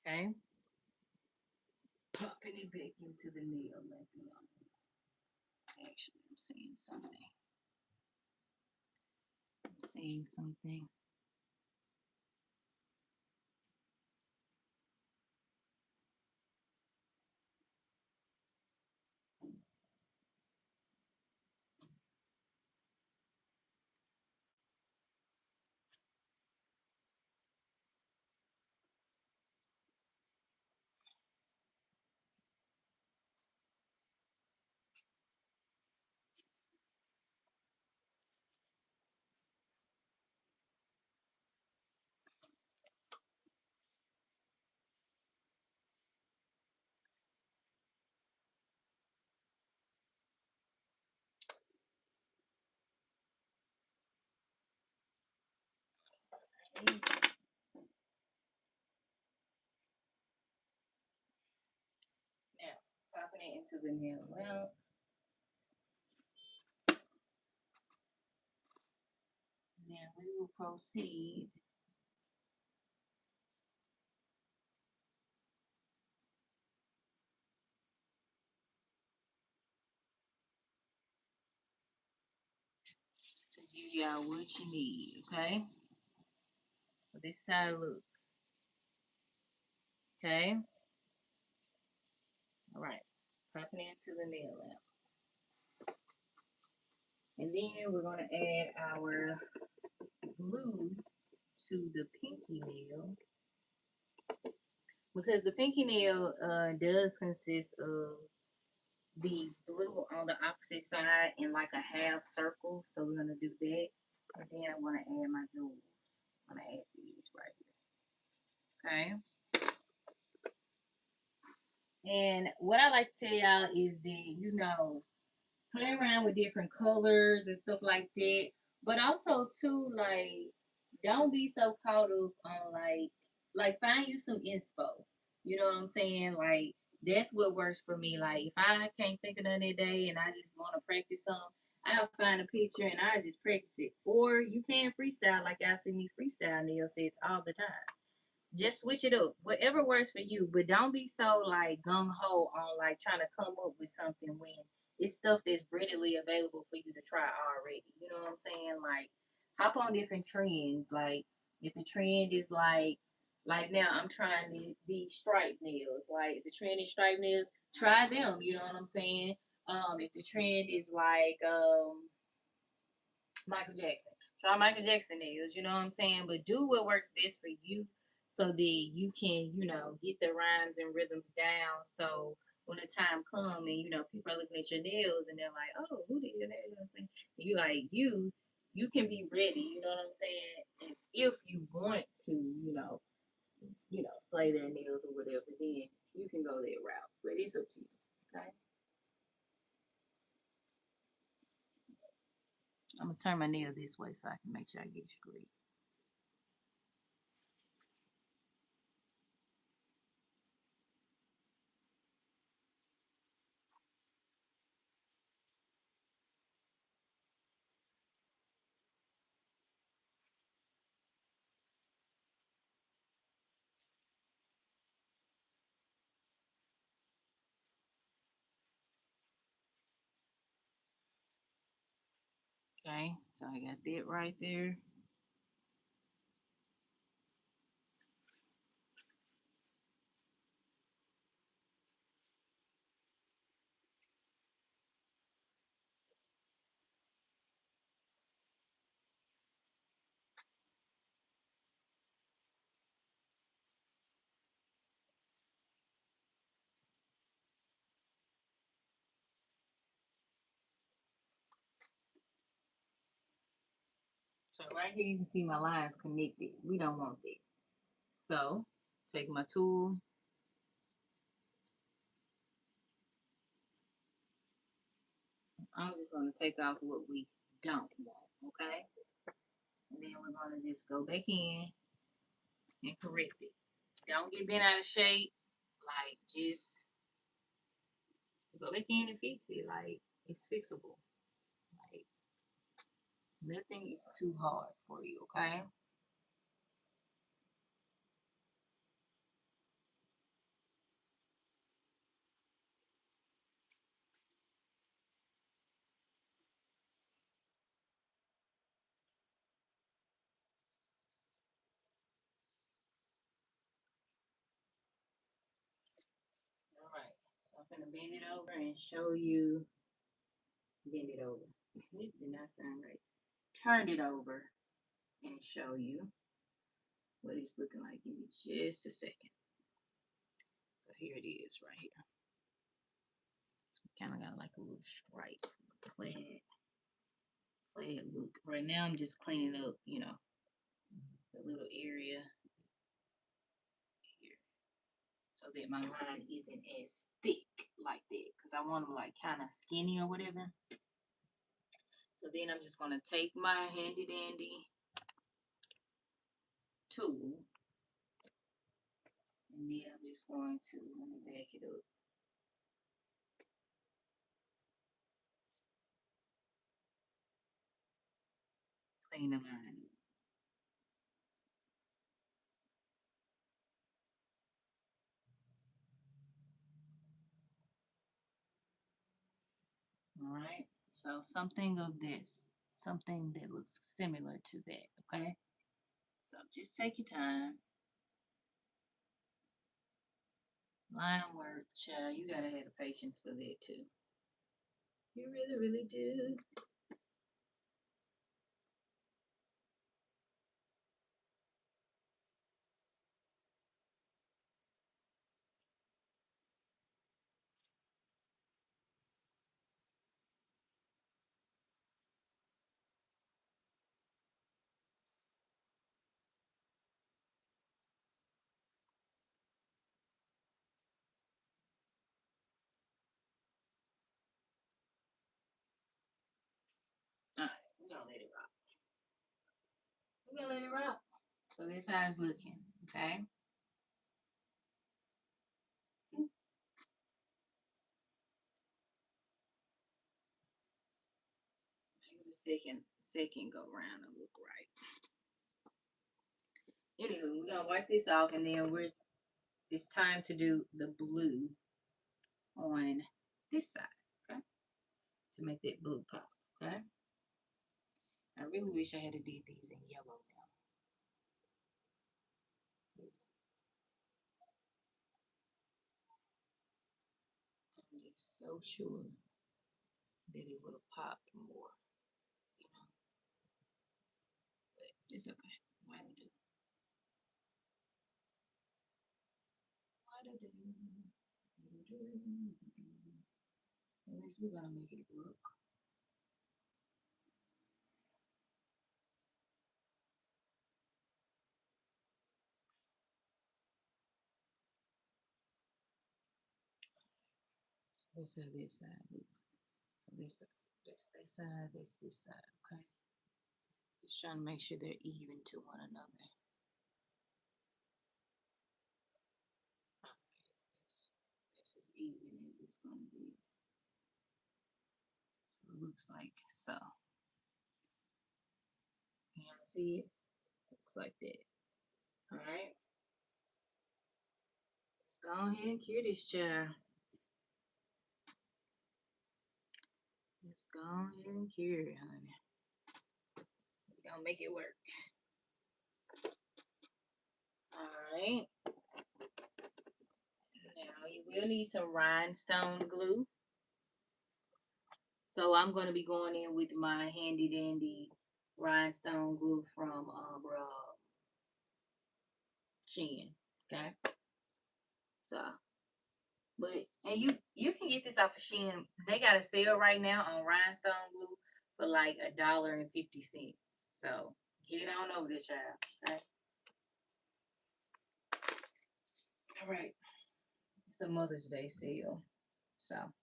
Okay. Popping it back into the nail like actually I'm seeing something. I'm seeing something. Now, popping it into the nail well. Now we will proceed to give y'all what you need, okay? So this side looks, okay? All right, popping it into the nail lamp. And then we're gonna add our glue to the pinky nail because the pinky nail does consist of the blue on the opposite side in like a half circle. So we're gonna do that. And then I'm gonna add my jewels. I'm gonna add these right here. Okay. And what I like to tell y'all is that, play around with different colors and stuff like that. But also too, like, don't be so caught up on like find you some inspo. You know what I'm saying? Like that's what works for me. Like if I can't think of none that day and I just want to practice something, I'll find a picture and I just practice it. Or you can freestyle like y'all see me freestyle nail sets all the time. Just switch it up, whatever works for you. But don't be so like gung ho on like trying to come up with something when it's stuff that's readily available for you to try already. You know what I'm saying? Like hop on different trends. Like if the trend is like now I'm trying these stripe nails. Like if the trend is stripe nails, try them. You know what I'm saying? If the trend is like Michael Jackson. Try Michael Jackson nails, you know what I'm saying? But do what works best for you so that you can, get the rhymes and rhythms down. So when the time comes and, people are looking at your nails and they're like, oh, who did your nails? You know what I'm saying? And you like, you can be ready, you know what I'm saying? And if you want to, slay their nails or whatever, then you can go that route. But it's up to you. Okay. I'm gonna turn my nail this way so I can make sure I get straight. Okay, so I got that right there. So right here you can see my lines connected. We don't want that. So take my tool. I'm just gonna take off what we don't want, okay? And then we're gonna just go back in and correct it. Don't get bent out of shape. Like just go back in and fix it. Like it's fixable. Like nothing is too hard for you, okay? So I'm gonna bend it over and show you. Bend it over. Did not sound right. Turn it over and show you what it's looking like. Give me just a second. So here it is right here. So we kind of got like a little stripe plaid look. Right now I'm just cleaning up, you know, the little area here so that my line isn't as thick like that because I want them like kind of skinny or whatever. So then I'm just going to take my handy dandy tool and then I'm just going to, let me back it up. Clean the line. All right. So something of this, something that looks similar to that. Okay. So just take your time. Line work, child. You gotta have the patience for that too. You really, really do. All right, we're gonna let it rock. We're gonna let it rock. So this how it's looking. Okay. Maybe the second go round and look right. Anyway, we're gonna wipe this off and then it's time to do the blue on this side, okay? To make that blue pop, okay? I really wish I had did these in yellow now. I'm just so sure that it would have popped more, you know. But it's okay. Why do? Why do? At least we're gonna make it work. So that's how this side looks. So that's that side, that's this side, okay? Just trying to make sure they're even to one another. That's as even as it's gonna be. So it looks like so. You want to see it? Looks like that. Alright. Let's go ahead and cure this child. Let's go ahead and cure it, honey. We're gonna make it work. Alright. Now you will need some rhinestone glue. So I'm going to be going in with my handy dandy rhinestone glue from Chin. Okay. So, but and you can get this off of Shein. They got a sale right now on rhinestone glue for like $1.50. So get on over there, child. Okay. All right. It's a Mother's Day sale. So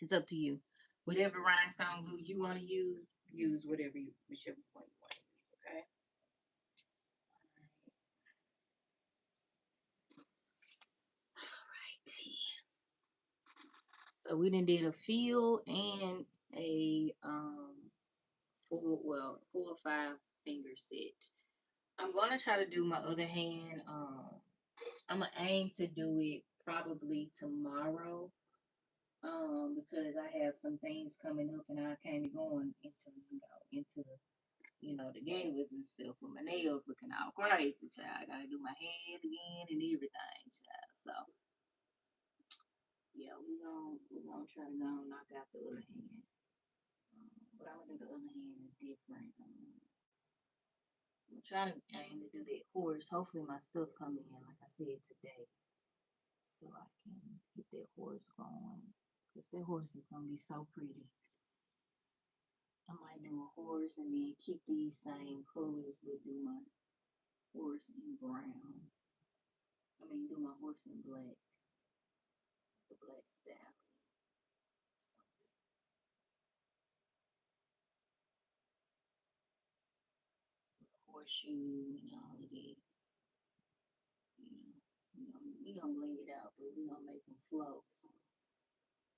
it's up to you. Whatever rhinestone glue you want to use whichever one you want to use. Okay. Alrighty. So we done did a feel and a 4 or 5 finger set. I'm gonna try to do my other hand. I'm gonna aim to do it probably tomorrow. Because I have some things coming up and I can't be going into the galas and stuff with my nails looking all crazy, child. I gotta do my head again and everything, child. So Yeah, we're gonna try to go and knock out the other hand. But I'm gonna do the other hand different. I'm trying to aim to do that horse. Hopefully my stuff come in, like I said today, so I can get that horse going. Cause that horse is gonna be so pretty. I might do a horse and then keep these same colors, but do my horse in brown. I mean, do my horse in black, the black style. Something. Horseshoe and all of that. You know, we gonna blend it out, but we gonna make them flow. So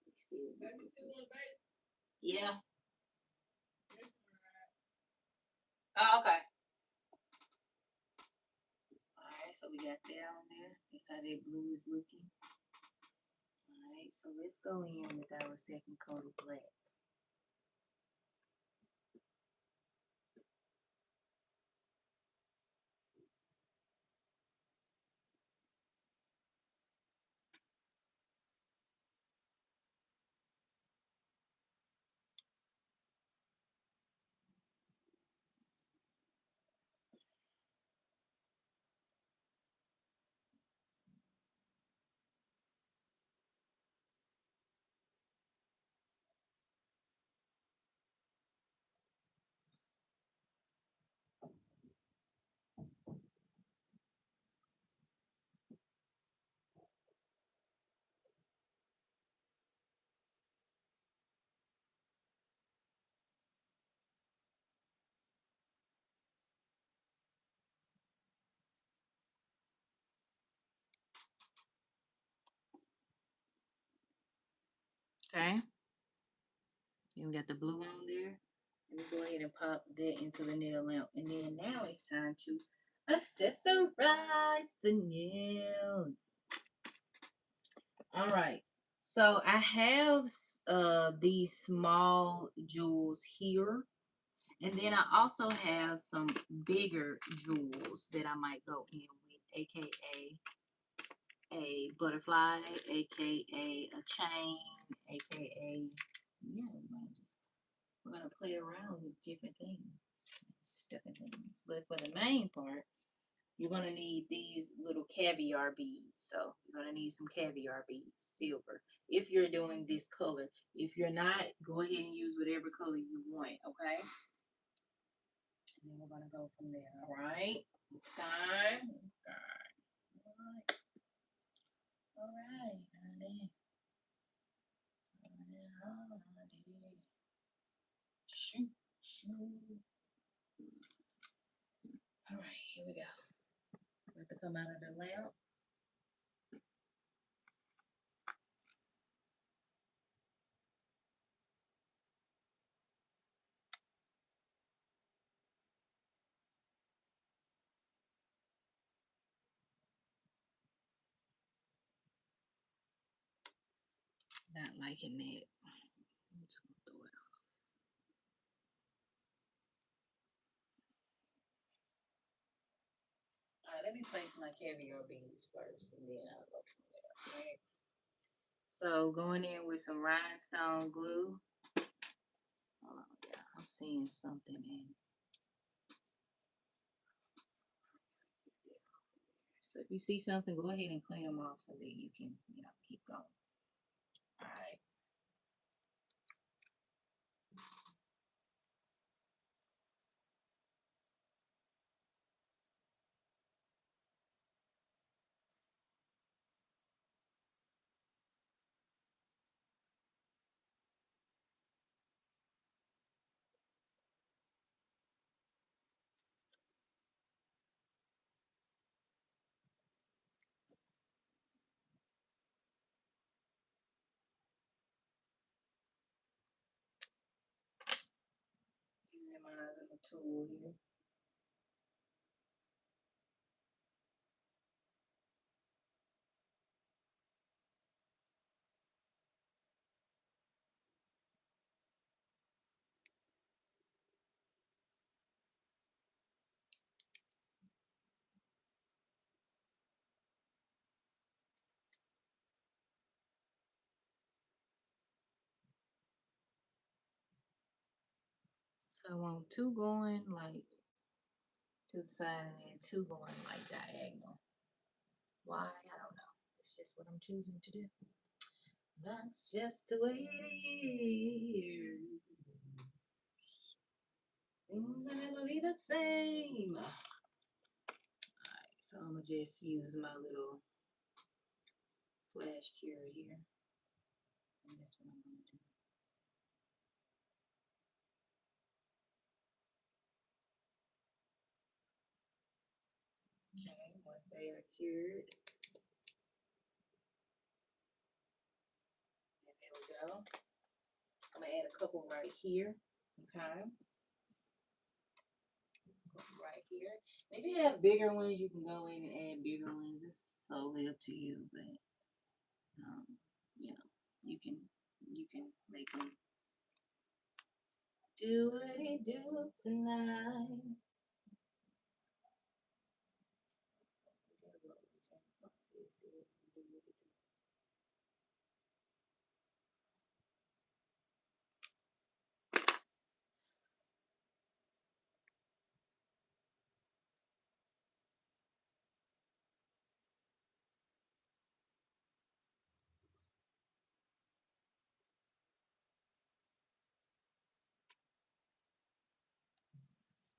we still. Yeah. Oh, okay. All right, so we got that on there. That's how that blue is looking. All right, so let's go in with our second coat of black. Okay. Then we got the blue on there. Let me go ahead and pop that into the nail lamp. And then now it's time to accessorize the nails. All right. So I have these small jewels here. And then I also have some bigger jewels that I might go in with, aka a butterfly, aka a chain, aka yeah, we're gonna play around with different things, different things. But for the main part, you're gonna need these little caviar beads. So you're gonna need some caviar beads, silver, if you're doing this color. If you're not, go ahead and use whatever color you want, okay? And then we're gonna go from there, all right? Okay. All right, honey. Shoot, shoot. All right, here we go. About to come out of the lamp. Not liking that. I'm just gonna throw it off. All right, let me place my caviar beads first, and then I'll go from there. Right. So going in with some rhinestone glue. Hold on, yeah, I'm seeing something in. So if you see something, go ahead and clean them off so that you can, keep going. All right. Using my little tool here. So I want two going like to the side and then two going like diagonal. Why? I don't know. It's just what I'm choosing to do. That's just the way it is. Things will never be the same. Alright, so I'm gonna just use my little flash cure here. And that's what I'm gonna do. Okay, once they are cured, and there we go. I'm gonna add a couple right here. Okay. Right here. And if you have bigger ones, you can go in and add bigger ones. It's solely up to you, but um, you know, you can make them do what they do tonight.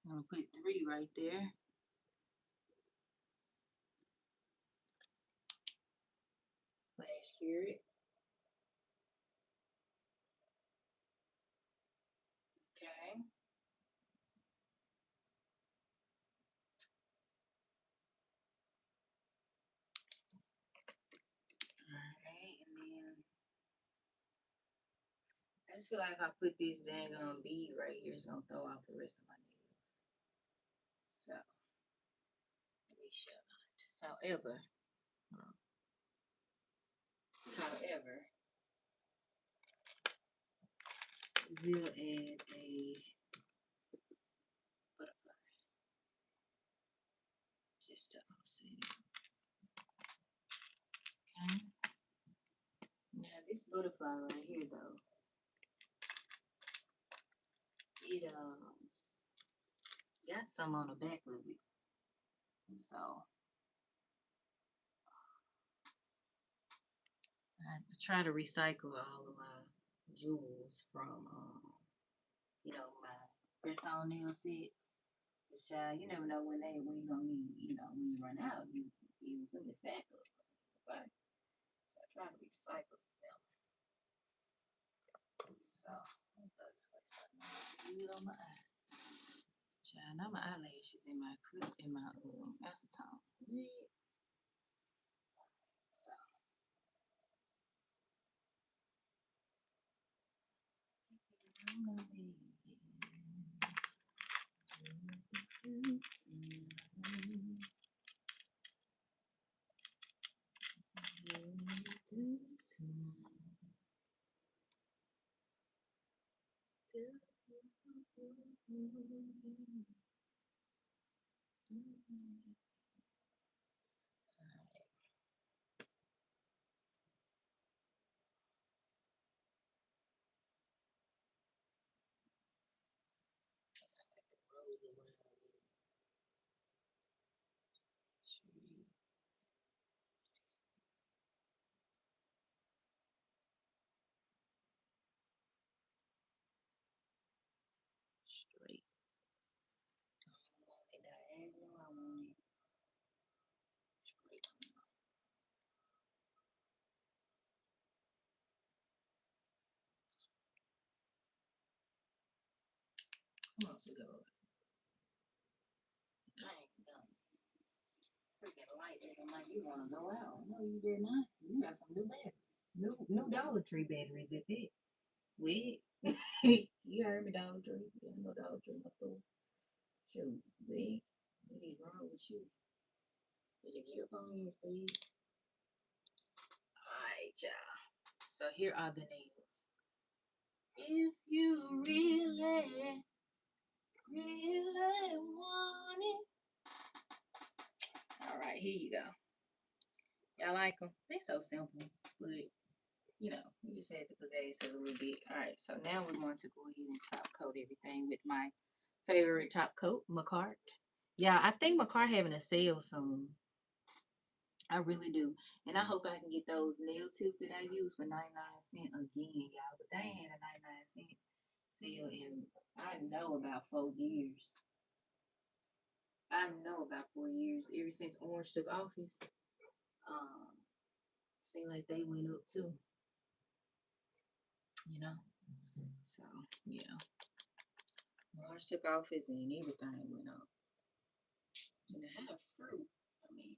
I'm gonna put 3 right there. Flash cure it. Okay. Alright, and then I just feel like if I put this dang on bead right here, it's gonna throw off the rest of my nails. So we shall not. However, we'll add a butterfly just to offset it. Okay. Now this butterfly right here though, it got some on the back of it. So I try to recycle all of my jewels from my press on nail sets. Cause child, you never know when you gonna need, when you run out, you use them as backup. Right? So I try to recycle them. So let me throw this place out now. Good on my eye. Child, now my eyelashes in my acetone. So I'm gonna be straight. I want it diagonal. I want it straight. Come on, sweetheart. I ain't done. Freaking light acting like you want to go out. No, you did not. You got some new batteries. New Dollar Tree batteries at that. Wait. You heard me, Dollar Tree. Yeah, I know Dollar Tree, my store. Shoot, wait. What is wrong with you? Did you get up on me, Steve? Alright, y'all. So here are the nails. If you really, really want it. Alright, here you go. Y'all like them? They so simple, but you know, we just had to pizzazz it a little bit. All right, so now we're going to go ahead and top coat everything with my favorite top coat, Macart. Yeah, I think Macart having a sale soon. I really do. And I hope I can get those nail tips that I use for 99 cents again, y'all. But they ain't had a 99 cent sale in, I know, about 4 years. I know about 4 years. Ever since Orange took office, um, seemed like they went up too, you know? So, yeah. Orange took office and everything went up. So to have fruit, I mean,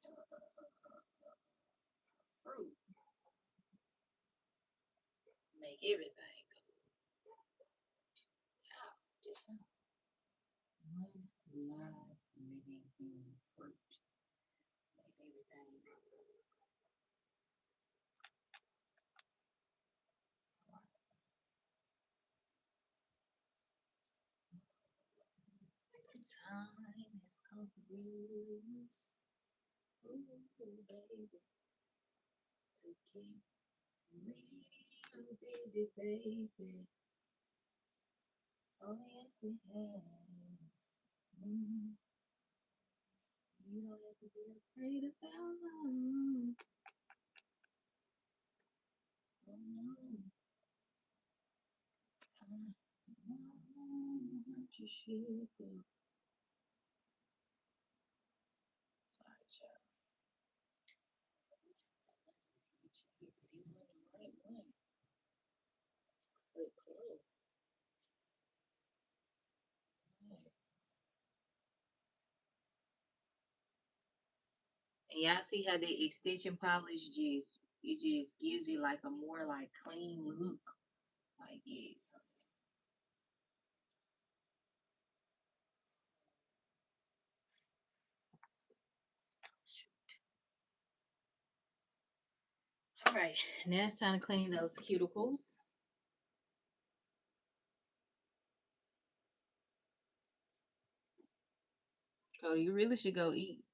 fruit, make everything go. How? Just how? One live living human fruit. Make everything go. Time has come for us. Ooh, baby. So get real busy, baby. Oh, yes, it has. Mm. You don't have to be afraid about love. Oh, no. I know what you should do. All right, y'all. I just hit you here, but it wasn't the right one. Good clue. Right. And y'all see how the extension polish just it just gives it like a more like clean look. Like it's all right. Now it's time to clean those cuticles. Cody, you really should go eat.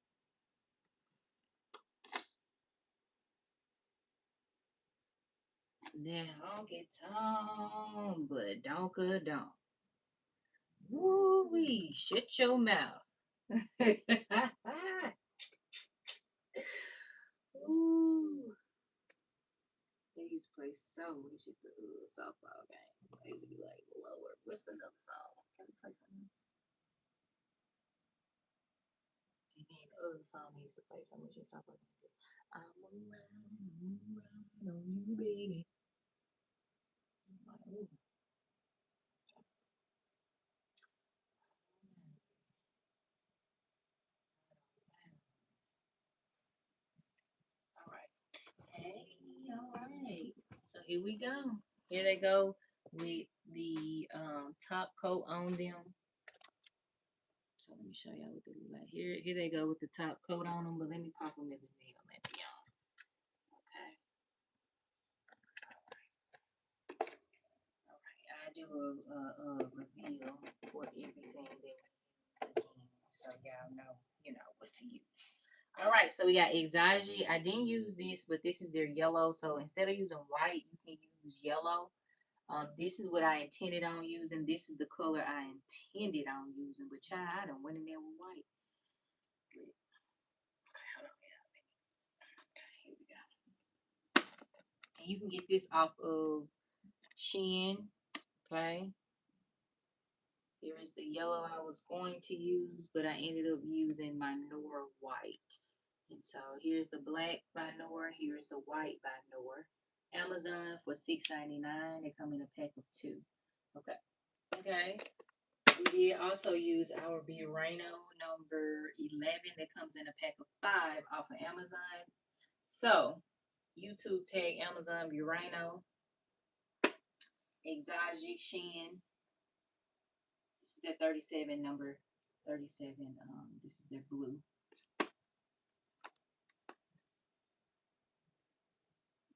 Now honky tonk, but don't. Woo wee, shut your mouth. Ooh. They used to play so we should do a softball game. I used to be like lower. What's another song? Can we play something else? And then the other song they used to play so much in softball games. I'm around on you, baby. Like, ooh. All right. Hey, all right. So here we go. Here they go with the top coat on them. So let me show y'all what they look like. Here they go with the top coat on them, but let me pop them in the nail lamp, y'all. Okay. All right. I do a reveal for everything that we use again, so y'all know, what to use. All right, so we got Exagi. I didn't use this, but this is their yellow. So instead of using white, you can use yellow. This is what I intended on using. This is the color I intended on using, but child, I done went in there with white. Okay, hold on. Okay, here we go. And you can get this off of Shein. Okay. Here is the yellow I was going to use, but I ended up using my Nora white. And so here's the black by Nora. Here's the white by Nora. Amazon for $6.99. They come in a pack of 2. Okay. Okay. We did also use our Burano number 11 that comes in a pack of 5 off of Amazon. So, YouTube tag Amazon Burano, Exotic Shin. This is their 37 number 37. This is their blue.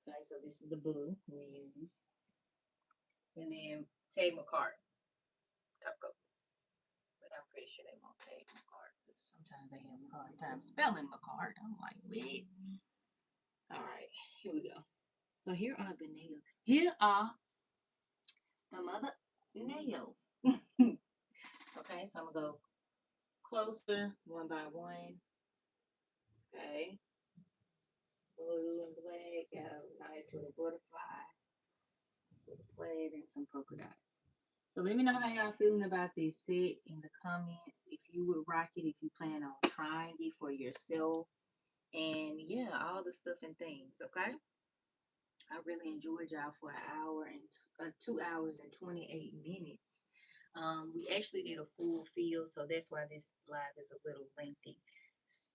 Okay, so this is the blue we use. And then tag McCart. Top coat. But I'm pretty sure they won't tag McCart because sometimes they have a hard time spelling McCart. I'm like, wait. All right, here we go. So here are the nails. Here are the mother nails. Okay, so I'm gonna go closer one by one. Okay, blue and black. Got a nice little butterfly, nice little flag, and some polka dots. So let me know how y'all feeling about this set in the comments. If you would rock it, if you plan on trying it for yourself, and yeah, all the stuff and things. Okay. I really enjoyed y'all for an hour and 2 hours and 28 minutes. We actually did a full field, so that's why this live is a little lengthy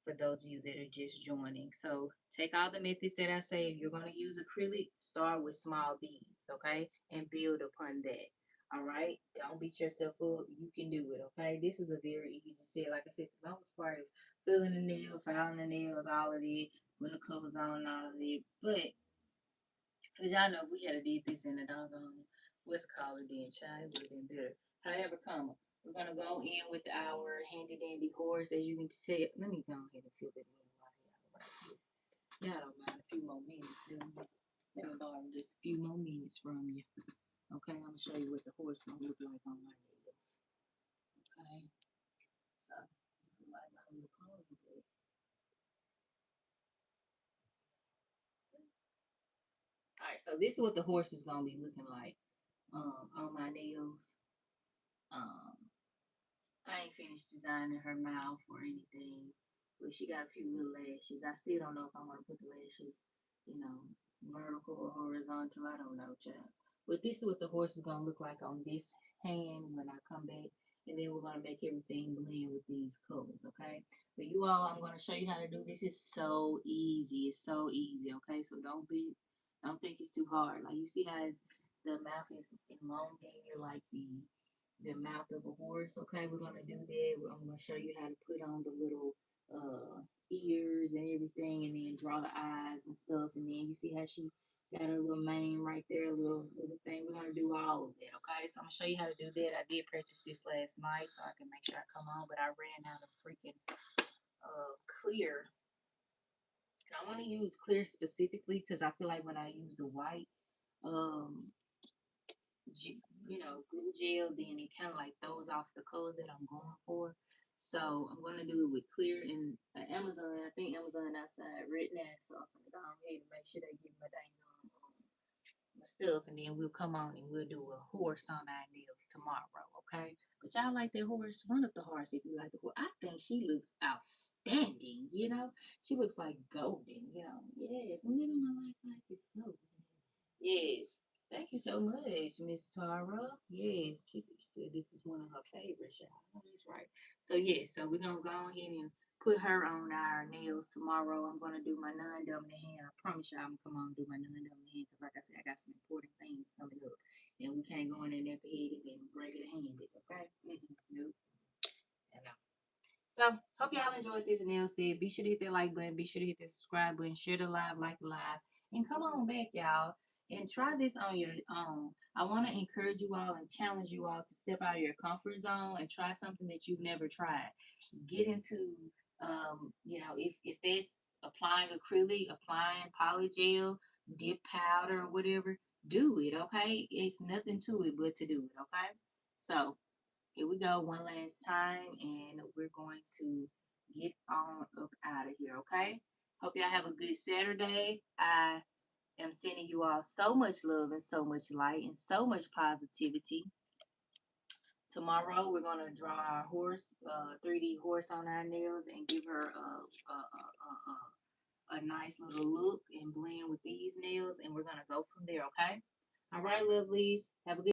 for those of you that are just joining. So take all the methods that I say. If you're going to use acrylic, start with small beads, okay, and build upon that. All right, don't beat yourself up. You can do it, okay? This is a very easy set. Like I said, the most part is filling the nail, filing the nails, all of it, putting the colors on, all of it. But because y'all know if we had did this in a doggone, what's it called then, child, it would have been better. However, we're going to go in with our handy dandy horse. As you can see, let me go ahead and fill it in while y'all right here. Y'all don't mind a few more minutes, do you? Let me borrow just a few more minutes from you. Okay, I'm going to show you what the horse going to look like on my nails. Okay, so if you like my little pony, but all right, so this is what the horse is gonna be looking like on my nails. Um, I ain't finished designing her mouth or anything, but she got a few little lashes. I still don't know if I want to put the lashes, you know, vertical or horizontal. I don't know, child. But this is what the horse is gonna look like on this hand when I come back, and then we're gonna make everything blend with these colors, okay? But you all, I'm gonna show you how to do this. It's so easy. It's so easy, okay? So don't think it's too hard. Like you see how the mouth is elongated like the mouth of a horse. Okay, we're gonna do that. I'm gonna show you how to put on the little ears and everything, and then draw the eyes and stuff. And then you see how she got her little mane right there, little thing. We're gonna do all of that. Okay, so I'm gonna show you how to do that. I did practice this last night so I can make sure I come on, but I ran out of freaking clear. And I want to use clear specifically because I feel like when I use the white, um glue gel, then it kind of like throws off the color that I'm going for. So I'm going to do it with clear and Amazon. I think Amazon outside right now. So I'm going to go ahead and make sure they give my dang my stuff. And then we'll come on and we'll do a horse on our nails tomorrow. Okay. But y'all like that horse? Run up the horse if you like the horse. I think she looks outstanding. She looks like golden. Yes, I'm living my life like it's golden. Yes. Thank you so much, Miss Tara. Yes, she said this is one of her favorites, y'all. I know that's right. So, yes, so we're going to go ahead and put her on our nails tomorrow. I'm going to do my non-dominant hand. I promise y'all I'm going to come on and do my non-dominant hand because, like I said, I got some important things coming up. And we can't go in there naked and regular handed, okay? Nope. No. So, hope y'all enjoyed this nail set. Be sure to hit that like button. Be sure to hit that subscribe button. Share the live, like the live. And come on back, y'all. And try this on your own. I want to encourage you all and challenge you all to step out of your comfort zone and try something that you've never tried. Get into, if that's applying acrylic, applying poly gel, dip powder, or whatever, do it, okay? It's nothing to it but to do it, okay? So, here we go one last time, and we're going to get on up out of here, okay? Hope y'all have a good Saturday. I am sending you all so much love and so much light and so much positivity. Tomorrow, we're going to draw our horse, 3D horse on our nails and give her a nice little look and blend with these nails, and we're going to go from there, okay? All right, lovelies. Have a good